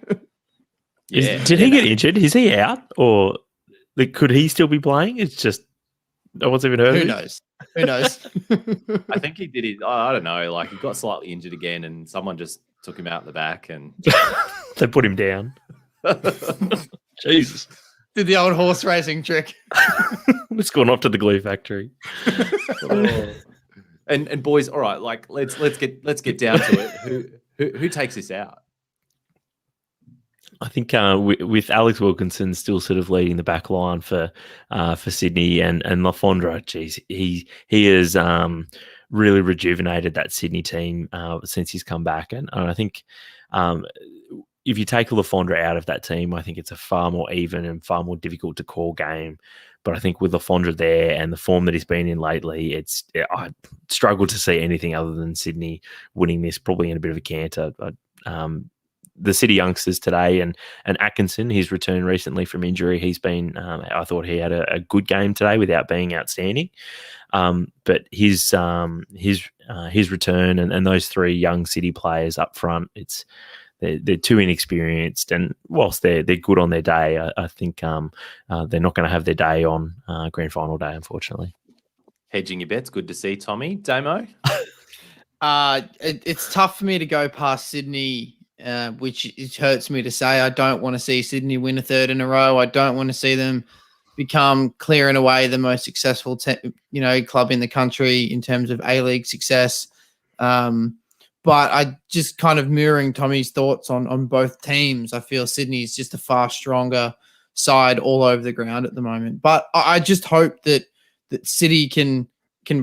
he get injured? Is he out? Or like, could he still be playing? It's just no one's even heard of him. Who knows? I think he did it. I don't know. Like he got slightly injured again and someone just took him out the back and they put him down. Jesus. Did the old horse racing trick. It's gone off to the glue factory. And boys, all right, like let's get down to it. Who takes this out? I think with Alex Wilkinson still sort of leading the back line for Sydney and Lafondra, geez, he has really rejuvenated that Sydney team since he's come back. And I think if you take Lafondra out of that team, I think it's a far more even and far more difficult to call game. But I think with Lafondra there and the form that he's been in lately, I struggle to see anything other than Sydney winning this, probably in a bit of a canter. But the City youngsters today and Atkinson, his return recently from injury, he's been, I thought he had a good game today without being outstanding. But his return and those three young City players up front, they're too inexperienced, and whilst they're good on their day, I think they're not going to have their day on grand final day, unfortunately. Hedging your bets, good to see. Tommie, Damo? It's tough for me to go past Sydney, which it hurts me to say. I don't want to see Sydney win a third in a row. I don't want to see them become clear and away the most successful club in the country in terms of A-League success. But I just kind of mirroring Tommy's thoughts on both teams. I feel Sydney is just a far stronger side all over the ground at the moment. But I just hope that City can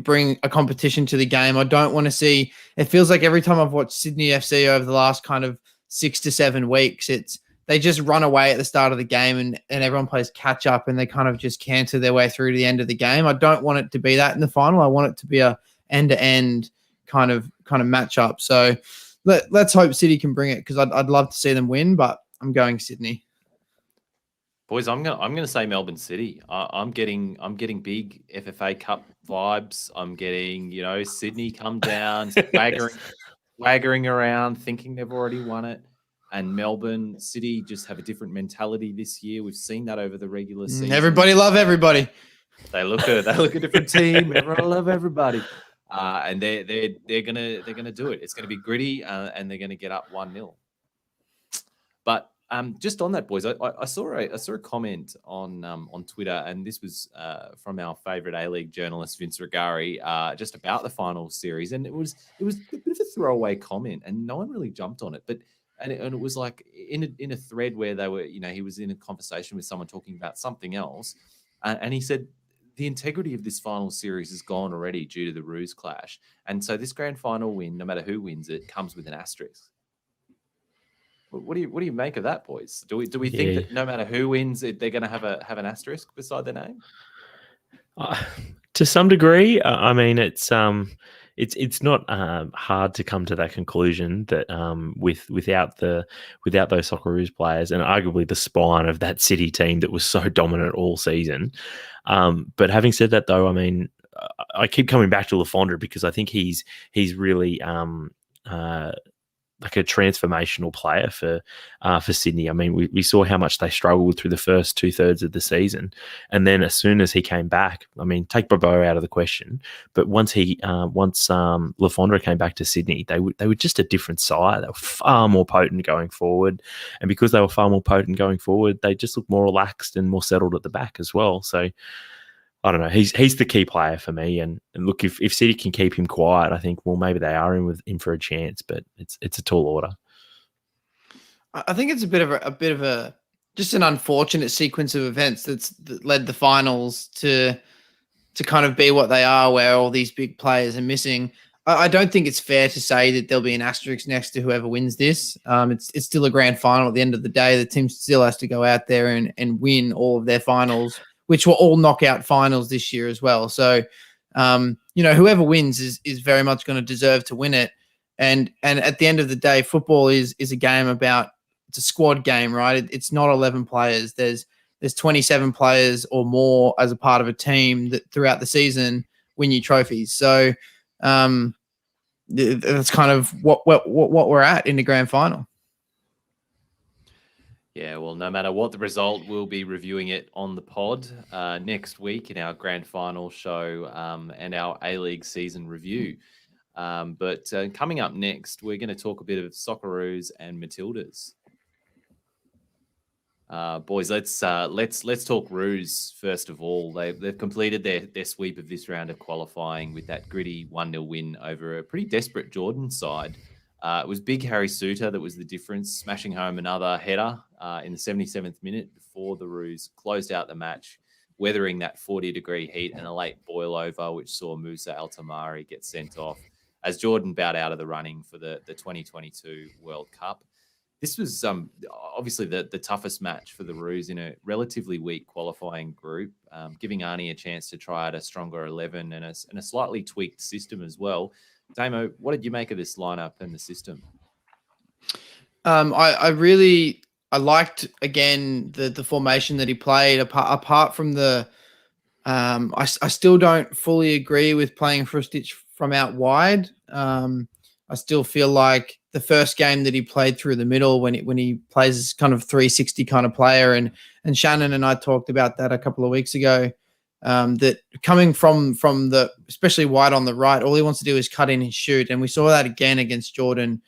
bring a competition to the game. I don't want to see – it feels like every time I've watched Sydney FC over the last kind of 6 to 7 weeks, they just run away at the start of the game and everyone plays catch up and they kind of just canter their way through to the end of the game. I don't want it to be that in the final. I want it to be a end-to-end kind of match up. So let's hope City can bring it, because I'd love to see them win, but I'm going Sydney. Boys, I'm gonna say Melbourne City. I'm getting big FFA Cup vibes. I'm getting Sydney come down, swaggering around, thinking they've already won it, and Melbourne City just have a different mentality this year. We've seen that over the regular season. Everybody love everybody. They look a different team. Everyone love everybody. And they're gonna do it. It's gonna be gritty, and they're gonna get up 1-0. But just on that, boys, I saw a comment on Twitter, and this was from our favourite A-League journalist Vince Regari, just about the final series, and it was a bit of a throwaway comment, and no one really jumped on it, but and it was like in a thread where they were, he was in a conversation with someone talking about something else, and he said, the integrity of this final series is gone already due to the Roos clash. And so this grand final win, no matter who wins it, comes with an asterisk. What do you make of that, boys? Do we think that no matter who wins it, they're going to have an asterisk beside their name? To some degree, I mean, it's not hard to come to that conclusion that without those Socceroos players and arguably the spine of that City team that was so dominant all season. But having said that, though, I mean, I keep coming back to LaFondra because I think he's really like a transformational player for Sydney. I mean, we saw how much they struggled through the first 2/3 of the season, and then as soon as he came back, I mean, take Bobo out of the question, but once LaFondra came back to Sydney, they were just a different side. They were far more potent going forward, and because they were far more potent going forward, they just looked more relaxed and more settled at the back as well. So I don't know. He's the key player for me. And look, if City can keep him quiet, I think, well, maybe they are in with him for a chance. But it's a tall order. I think it's a bit of a just an unfortunate sequence of events that led the finals to kind of be what they are, where all these big players are missing. I don't think it's fair to say that there'll be an asterisk next to whoever wins this. It's still a grand final at the end of the day. The team still has to go out there and win all of their finals, which were all knockout finals this year as well. So, whoever wins is very much going to deserve to win it. And at the end of the day, football is a game it's a squad game, right? It's not 11 players. There's 27 players or more as a part of a team that throughout the season win you trophies. So that's kind of what we're at in the grand final. Yeah, well, no matter what the result, we'll be reviewing it on the pod next week in our grand final show and our A-League season review. But coming up next, we're going to talk a bit of Socceroos and Matildas. Boys, let's talk Roos first of all. They've completed their sweep of this round of qualifying with that gritty 1-0 win over a pretty desperate Jordan side. It was big Harry Suter that was the difference, smashing home another header in the 77th minute before the Roos closed out the match, weathering that 40-degree heat and a late boil over, which saw Musa Altamari get sent off as Jordan bowed out of the running for the 2022 World Cup. This was obviously the toughest match for the Roos in a relatively weak qualifying group, giving Arnie a chance to try out a stronger 11 and a slightly tweaked system as well. Damo, what did you make of this lineup and the system? I liked again the formation that he played. Apart from the, I still don't fully agree with playing for a stitch from out wide. I still feel like the first game that he played through the middle when he plays this kind of 360 kind of player, and Shannon and I talked about that a couple of weeks ago. That coming from the especially wide on the right, all he wants to do is cut in and shoot, and we saw that again against Jordan.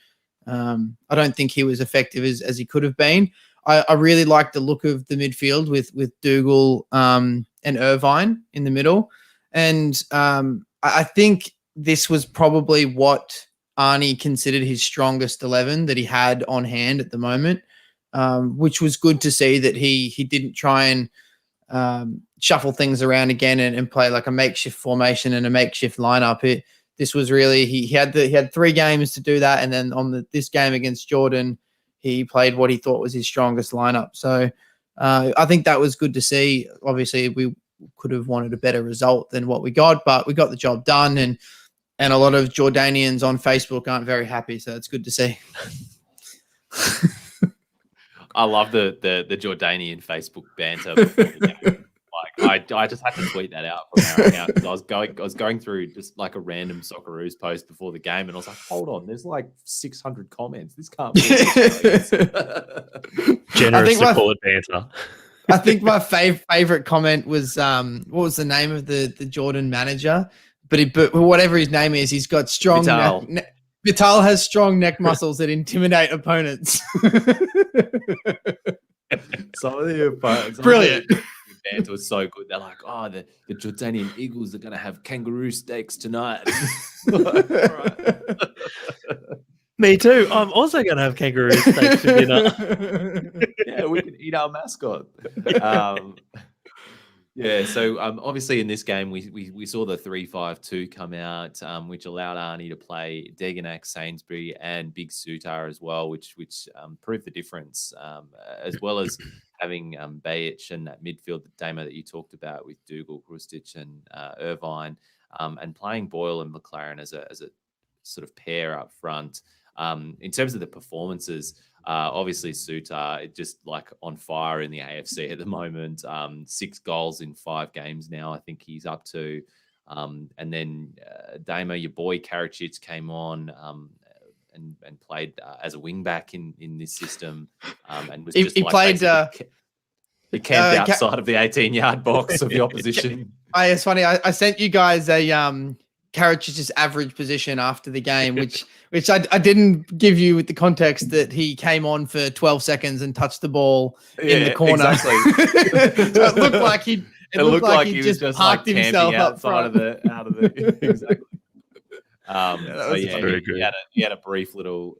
I don't think he was effective as he could have been. I really like the look of the midfield with Dougal and Irvine in the middle, and I think this was probably what Arnie considered his strongest 11 that he had on hand at the moment, which was good to see that he didn't try and shuffle things around again and play like a makeshift formation and a makeshift lineup. This was really he had 3 games to do that, and then on this game against Jordan, he played what he thought was his strongest lineup. So I think that was good to see. Obviously, we could have wanted a better result than what we got, but we got the job done, and a lot of Jordanians on Facebook aren't very happy, so it's good to see. I love the Jordanian Facebook banter before the game. Like I just had to tweet that out from our account because I was going through just like a random Socceroos post before the game, and I was like, hold on, there's like 600 comments. This can't be. Generous to call it banter. I think my favorite comment was what was the name of the Jordan manager? But whatever his name is, he's got strong. Vital has strong neck muscles that intimidate opponents. Some of the opponents, brilliant. Banter was so good. They're like, oh, the Jordanian Eagles are going to have kangaroo steaks tonight. Like, all right. Me too. I'm also going to have kangaroo steaks for dinner. Yeah, we can eat our mascot. Yeah, so obviously in this game we saw the 3-5-2 come out, which allowed Arnie to play Degenak, Sainsbury, and Big Sutar as well, which proved the difference, as well as having Bajic and that midfield Damo that you talked about with Dougal, Krustic, and Irvine, and playing Boyle and McLaren as a sort of pair up front. In terms of the performances, obviously Suter just like on fire in the AFC at the moment. 6 goals in 5 games now. I think he's up to And then Damo, your boy Karacic, came on and played as a wing back in this system, and was just he played. He camped outside of the 18-yard box of the opposition. It's funny. I sent you guys a Karacic's average position after the game, which I didn't give you with the context that he came on for 12 seconds and touched the ball in the corner. Exactly. So it looked like he. It looked like he just parked like himself outside up front. out of the exactly. He had a brief little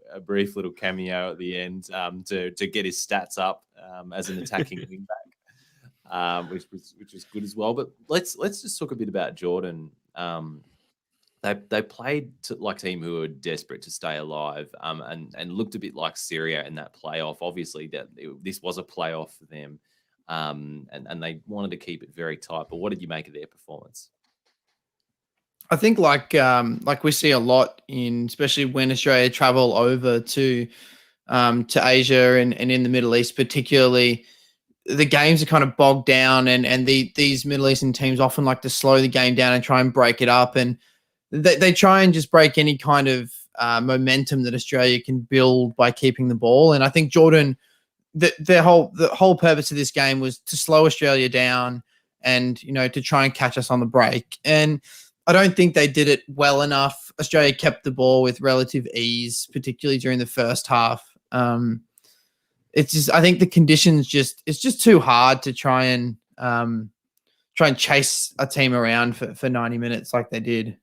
cameo at the end to get his stats up as an attacking wing back, which was good as well. But let's just talk a bit about Jordan. They played like a team who were desperate to stay alive, and looked a bit like Syria in that playoff. Obviously, this was a playoff for them, and they wanted to keep it very tight. But what did you make of their performance? I think like we see a lot especially when Australia travel over to Asia and in the Middle East, particularly, the games are kind of bogged down, and these Middle Eastern teams often like to slow the game down and try and break it up, and they try and just break any kind of momentum that Australia can build by keeping the ball. And I think Jordan, the whole purpose of this game was to slow Australia down and to try and catch us on the break. And I don't think they did it well enough. Australia kept the ball with relative ease, particularly during the first half. It's just, I think the conditions it's just too hard to try and chase a team around for 90 minutes like they did.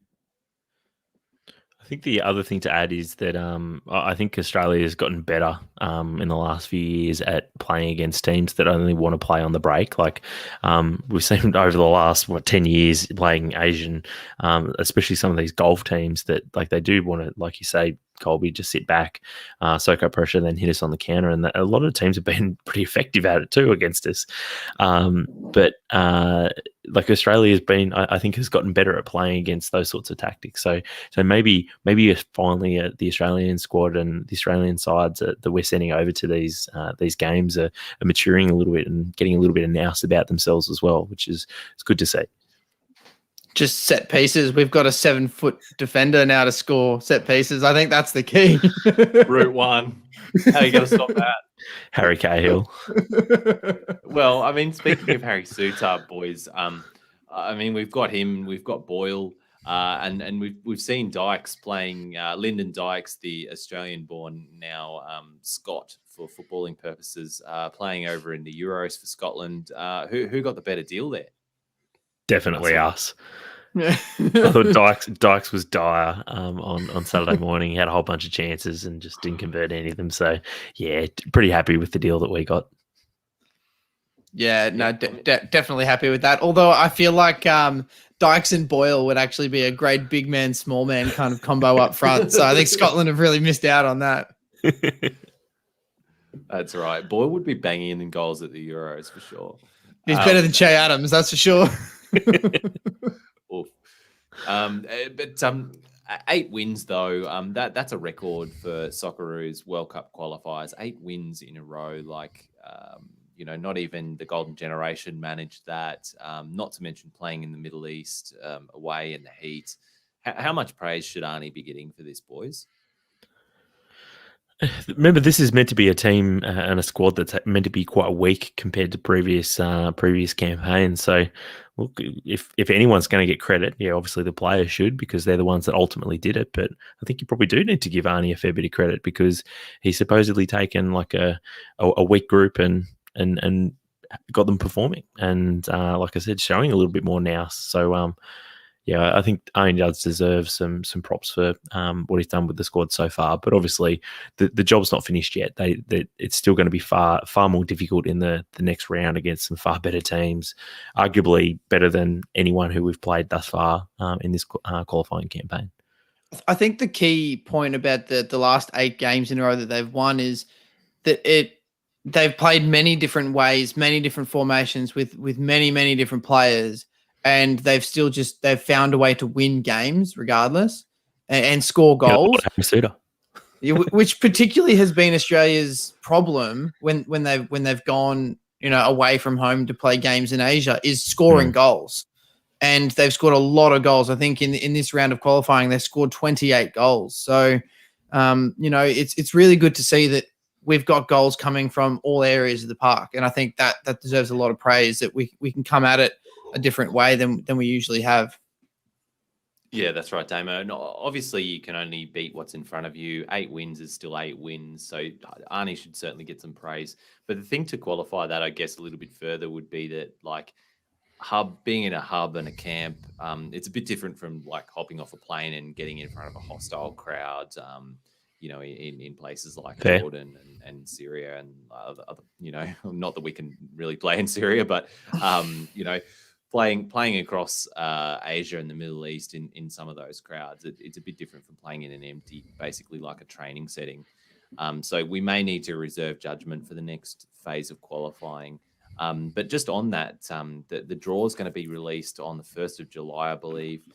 I think the other thing to add is that I think Australia has gotten better in the last few years at playing against teams that only want to play on the break. Like we've seen over the last 10 years playing Asian, especially some of these golf teams that like they do want to, like you say, Colby, just sit back, soak up pressure, then hit us on the counter. And a lot of teams have been pretty effective at it too against us. But like Australia has been, I think, has gotten better at playing against those sorts of tactics. So maybe finally the Australian squad and the Australian sides that we're sending over to these games are maturing a little bit and getting a little bit of nous about themselves as well, which is it's good to see. Just set pieces. We've got a 7-foot defender now to score set pieces. I think that's the key. Route one. How are you going to stop that? Harry Cahill. Well, I mean, speaking of Harry Souttar, boys, I mean, we've got him, we've got Boyle, and we've seen Dykes playing, Lyndon Dykes, the Australian-born now Scot for footballing purposes, playing over in the Euros for Scotland. Who got the better deal there? Definitely us. I thought Dykes was dire on Saturday morning. He had a whole bunch of chances and just didn't convert any of them. So, yeah, pretty happy with the deal that we got. Yeah, no, definitely happy with that. Although I feel like Dykes and Boyle would actually be a great big man, small man kind of combo up front. So I think Scotland have really missed out on that. That's right. Boyle would be banging in goals at the Euros for sure. He's better than Che Adams, that's for sure. But 8 wins though, that's a record for Socceroos World Cup qualifiers. 8 wins in a row, like not even the Golden Generation managed that. Not to mention playing in the Middle East, away in the heat. How much praise should Arnie be getting for this, boys? Remember, this is meant to be a team and a squad that's meant to be quite weak compared to previous campaigns. So, look, if anyone's going to get credit, yeah, obviously the players should, because they're the ones that ultimately did it. But I think you probably do need to give Arnie a fair bit of credit, because he's supposedly taken like a weak group and got them performing, and like I said, showing a little bit more now. So yeah, I think Arnie does deserve some props for what he's done with the squad so far. But obviously, the job's not finished yet. It's still going to be far more difficult in the next round against some far better teams, arguably better than anyone who we've played thus far in this qualifying campaign. I think the key point about the last 8 games in a row that they've won is that they've played many different ways, many different formations with many different players. And they've found a way to win games regardless and score goals, which particularly has been Australia's problem when they've gone away from home to play games in Asia, is scoring goals. and they've scored a lot of goals. I think in this round of qualifying, they scored 28 goals. So, it's really good to see that we've got goals coming from all areas of the park, and I think that deserves a lot of praise. That we can come at it a different way than we usually have. Yeah, that's right, Damo. No, obviously, you can only beat what's in front of you. 8 wins is still 8 wins, so Arnie should certainly get some praise. But the thing to qualify that, I guess, a little bit further would be that, like, being in a hub and a camp, it's a bit different from like hopping off a plane and getting in front of a hostile crowd. In places like Fair. Jordan and Syria and other, not that we can really play in Syria, but playing across Asia and the Middle East in some of those crowds, it's a bit different from playing in an empty, basically like a training setting. So we may need to reserve judgment for the next phase of qualifying. But just on that, the draw is going to be released on the 1st of July, I believe.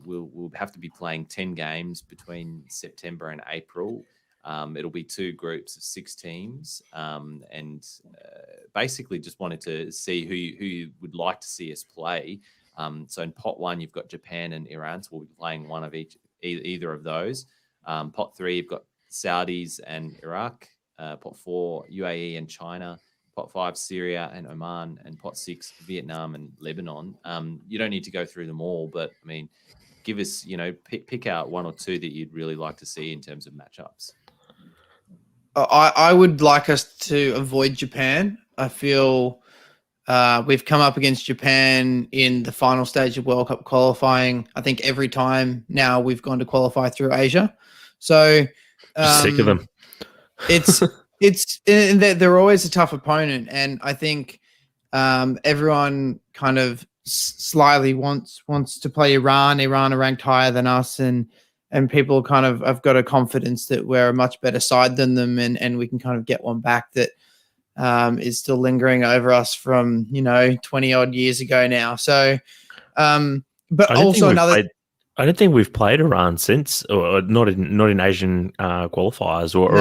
We'll have to be playing 10 games between September and April. It'll be 2 groups of 6 teams, and basically just wanted to see who you would like to see us play. So in pot 1, you've got Japan and Iran, so we'll be playing one of either of those. Pot 3, you've got Saudis and Iraq. Pot 4, UAE and China. Pot 5, Syria and Oman, and pot 6, Vietnam and Lebanon. You don't need to go through them all, but I mean, give us, pick out 1 or 2 that you'd really like to see in terms of matchups. I would like us to avoid Japan. I feel we've come up against Japan in the final stage of World Cup qualifying. I think every time now we've gone to qualify through Asia. So Sick of them. They're always a tough opponent, and I think everyone kind of slyly wants to play Iran. Iran are ranked higher than us, and people kind of have got a confidence that we're a much better side than them, and we can kind of get one back that is still lingering over us from 20 odd years ago now. So, but also another. I don't think we've played Iran since, or not in Asian qualifiers, or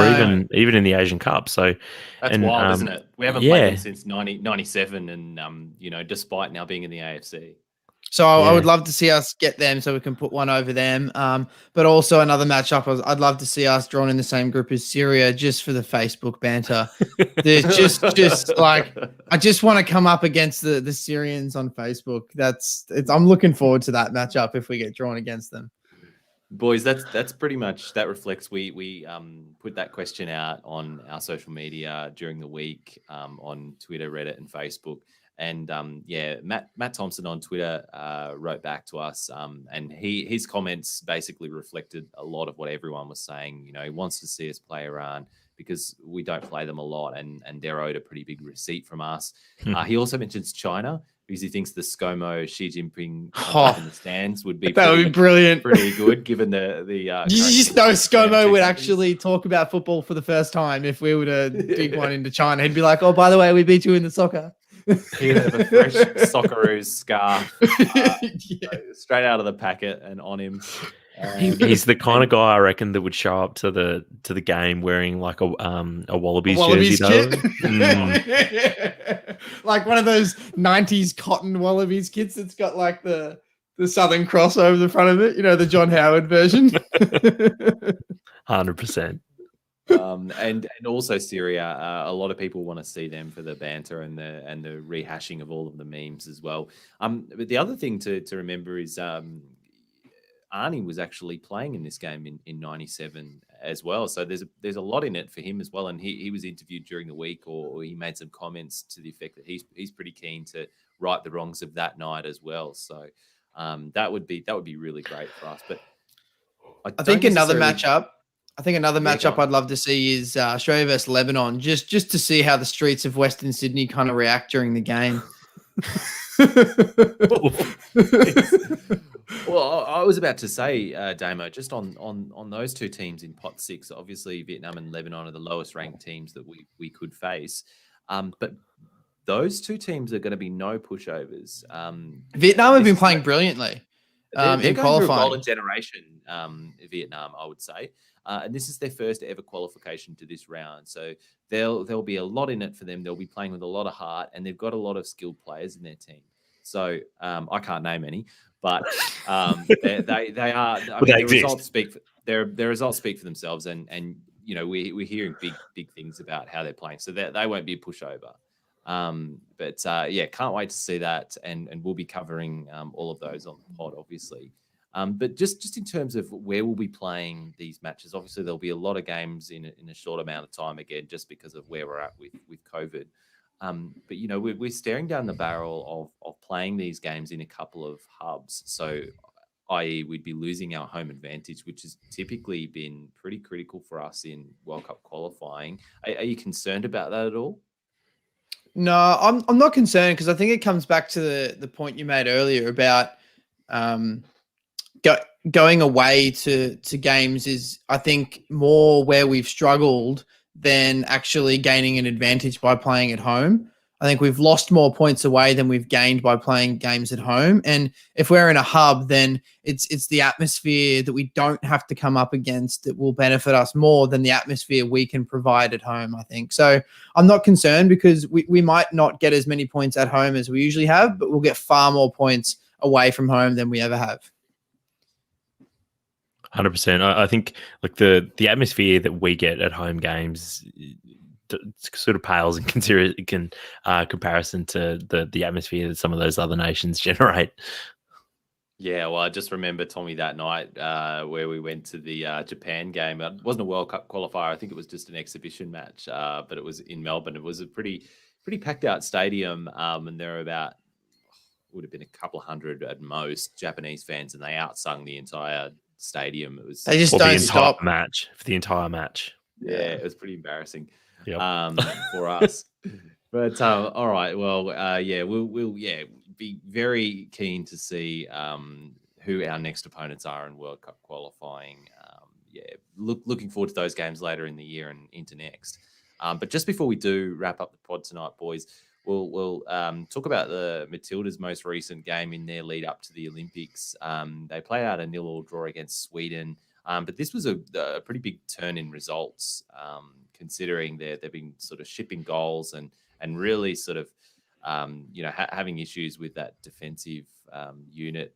even in the Asian Cup. So that's wild, isn't it? We haven't played them since 1997, and despite now being in the AFC. So I would love to see us get them, so we can put one over them. But also another matchup, I'd love to see us drawn in the same group as Syria, just for the Facebook banter. just like I just want to come up against the Syrians on Facebook. I'm looking forward to that matchup if we get drawn against them. Boys, that's pretty much, that reflects. We put that question out on our social media during the week, on Twitter, Reddit, and Facebook. And Matt Thompson on Twitter wrote back to us, and his comments basically reflected a lot of what everyone was saying. He wants to see us play Iran because we don't play them a lot, and they're owed a pretty big receipt from us. He also mentions China because he thinks the ScoMo Xi Jinping in the stands would be brilliant, pretty good given the. You just know ScoMo would actually talk about football for the first time if we were to dig one into China. He'd be like, "Oh, by the way, we beat you in the soccer." He'd have a fresh Socceroos scarf straight out of the packet and on him. He's the kind of guy, I reckon, that would show up to the game wearing like a Wallabies jersey, like one of those 90s cotton Wallabies kits that's got like the Southern Cross over the front of it, the John Howard version. 100%. And also Syria, a lot of people want to see them for the banter and the rehashing of all of the memes as well. But the other thing to remember is Arnie was actually playing in this game in 97 as well. So there's a lot in it for him as well. And he was interviewed during the week, or he made some comments to the effect that he's pretty keen to right the wrongs of that night as well. So that would be really great for us. But I think another matchup I'd love to see is Australia versus Lebanon, just to see how the streets of Western Sydney kind of react during the game. Well, I was about to say, Damo, just on those 2 teams in pot 6, obviously Vietnam and Lebanon are the lowest ranked teams that we could face. But those 2 teams are going to be no pushovers. Vietnam have been playing brilliantly in qualifying. Through a golden generation, Vietnam, I would say. And this is their first ever qualification to this round. So there'll be a lot in it for them. They'll be playing with a lot of heart, and they've got a lot of skilled players in their team. So I can't name any, but they are. I But mean, they the exist. results speak for their results speak for themselves, and we're hearing big things about how they're playing, so they won't be a pushover. But can't wait to see that, and we'll be covering all of those on the pod, obviously. But just in terms of where we'll be playing these matches, obviously there'll be a lot of games in a short amount of time again, just because of where we're at with COVID. But we're staring down the barrel of playing these games in a couple of hubs. So, i.e., we'd be losing our home advantage, which has typically been pretty critical for us in World Cup qualifying. Are you concerned about that at all? No, I'm not concerned, because I think it comes back to the point you made earlier about going away to games is, I think, more where we've struggled than actually gaining an advantage by playing at home. I think we've lost more points away than we've gained by playing games at home. And if we're in a hub, then it's the atmosphere that we don't have to come up against that will benefit us more than the atmosphere we can provide at home, I think. So I'm not concerned, because we might not get as many points at home as we usually have, but we'll get far more points away from home than we ever have. 100%. I think like the atmosphere that we get at home games sort of pales in comparison to the atmosphere that some of those other nations generate. Yeah, well, I just remember, Tommie, that night where we went to the Japan game. It wasn't a World Cup qualifier. I think it was just an exhibition match, but it was in Melbourne. It was a pretty packed out stadium, and there were would have been a couple of hundred at most Japanese fans, and they outsung the entire stadium. It was They just don't stop. For the entire match. Yeah, it was pretty embarrassing. Yep. For us. But all right, well, we'll be very keen to see who our next opponents are in World Cup qualifying. Looking forward to those games later in the year and into next. But just before we do wrap up the pod tonight, boys, we'll talk about the Matildas' most recent game in their lead up to the Olympics. They played out a 0-0 draw against Sweden. But this was a pretty big turn in results, considering they've been sort of shipping goals and really sort of having issues with that defensive unit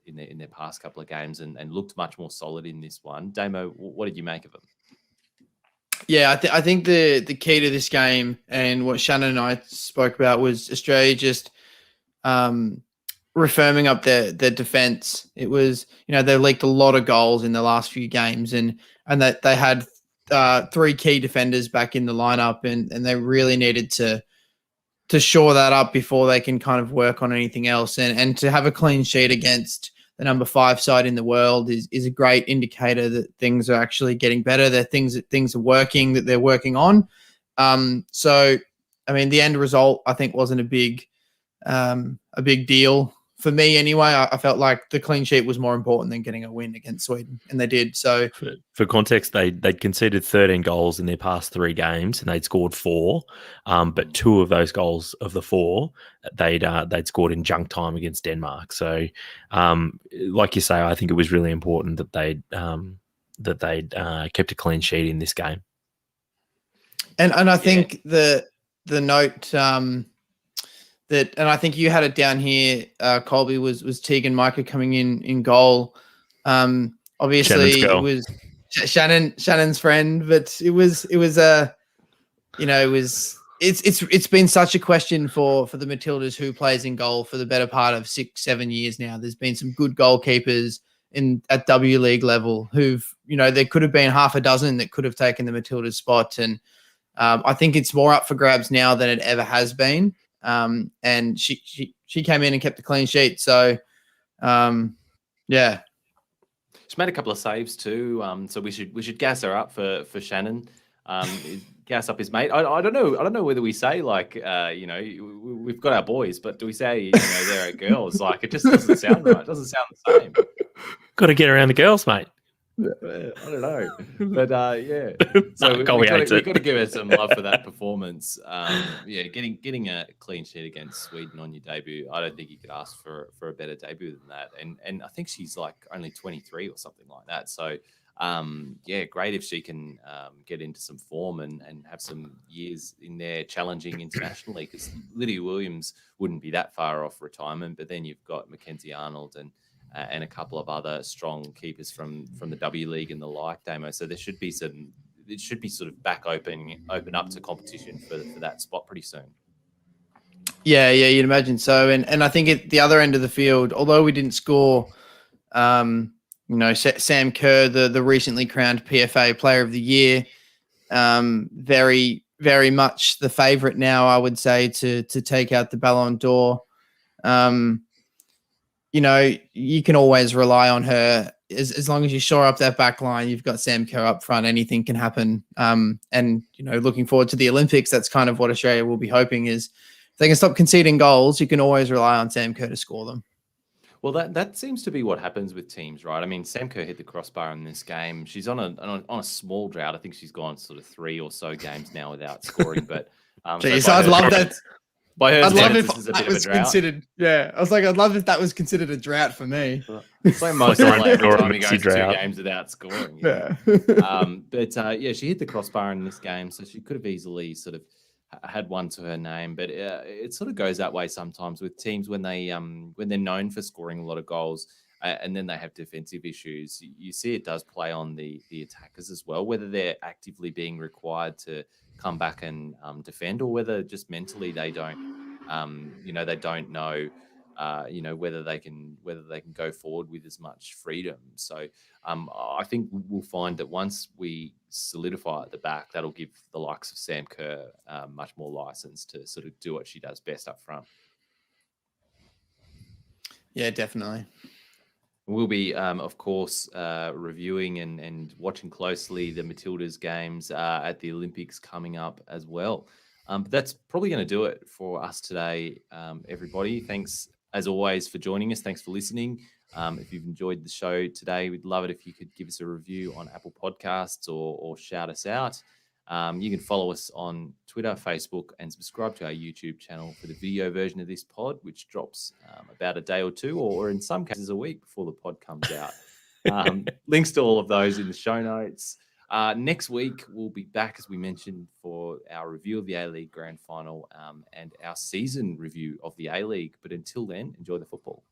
in their past couple of games, and looked much more solid in this one. Damo, what did you make of them? Yeah, I think the key to this game, and what Shannon and I spoke about, was Australia just refirming up their defense. It was, they leaked a lot of goals in the last few games, and that they had three key defenders back in the lineup, and they really needed to shore that up before they can kind of work on anything else. And to have a clean sheet against the number 5 side in the world is a great indicator that things are actually getting better. That things are working, that they're working on. So, I mean, the end result, I think, wasn't a big deal for me anyway. I felt like the clean sheet was more important than getting a win against Sweden, and they did. So, for context, they'd conceded 13 goals in their past 3 games, and they'd scored 4. But 2 of those goals of the 4 they'd scored in junk time against Denmark. So, like you say, I think it was really important that they'd kept a clean sheet in this game. And I think the note. And I think you had it down here, Colby, was Tegan Micah coming in goal. Obviously it was Shannon's friend, but it's been such a question for the Matildas who plays in goal for the better part of 6-7 years now. There's been some good goalkeepers at W League level who've, there could have been half a dozen that could have taken the Matildas spot. And I think it's more up for grabs now than it ever has been. And she came in and kept a clean sheet. So, yeah. She made a couple of saves too. So we should gas her up for Shannon. Gas up his mate. I don't know whether we say like we've got our boys, but do we say they're our girls? Like, it just doesn't sound right. It doesn't sound the same. Got to get around the girls, mate. I don't know, but yeah. So we got to give it some love for that performance. Getting a clean sheet against Sweden on your debut, I don't think you could ask for a better debut than that. And I think she's like only 23 or something like that. So yeah, great if she can get into some form and have some years in there challenging internationally, because Lydia Williams wouldn't be that far off retirement, but then you've got Mackenzie Arnold and a couple of other strong keepers from the W League and the like, Damo. So there should be some. It should be sort of back open up to competition for that spot pretty soon. Yeah, you'd imagine so. And I think at the other end of the field, although we didn't score, Sam Kerr, the recently crowned PFA Player of the Year, very, very much the favourite now, I would say, to take out the Ballon d'Or. You can always rely on her. As long as you shore up that back line, you've got Sam Kerr up front, anything can happen. And looking forward to the Olympics, that's kind of what Australia will be hoping is, if they can stop conceding goals, you can always rely on Sam Kerr to score them. Well, that seems to be what happens with teams, right? I mean, Sam Kerr hit the crossbar in this game. She's on a small drought. I think she's gone sort of 3 or so games now without scoring. But Jeez, I'd love that. By her I'd love standards, if this is a that bit of a was drought. considered. Yeah, I was like, I'd love if that was considered a drought for me. It's like most of every time he goes 2 drought. games without scoring. Yeah. She hit the crossbar in this game, so she could have easily sort of had one to her name. But it sort of goes that way sometimes with teams when they're known for scoring a lot of goals, and then they have defensive issues. You see, it does play on the attackers as well, whether they're actively being required to come back and defend, or whether just mentally they don't, they don't know. Whether they can go forward with as much freedom. So I think we'll find that once we solidify at the back, that'll give the likes of Sam Kerr much more license to sort of do what she does best up front. Yeah, definitely. We'll be, of course, reviewing and watching closely the Matildas games at the Olympics coming up as well. But that's probably going to do it for us today, everybody. Thanks, as always, for joining us. Thanks for listening. If you've enjoyed the show today, we'd love it if you could give us a review on Apple Podcasts or shout us out. You can follow us on Twitter, Facebook, and subscribe to our YouTube channel for the video version of this pod, which drops about a day or two, or in some cases a week before the pod comes out. Links to all of those in the show notes. Next week, we'll be back, as we mentioned, for our review of the A-League Grand Final and our season review of the A-League. But until then, enjoy the football.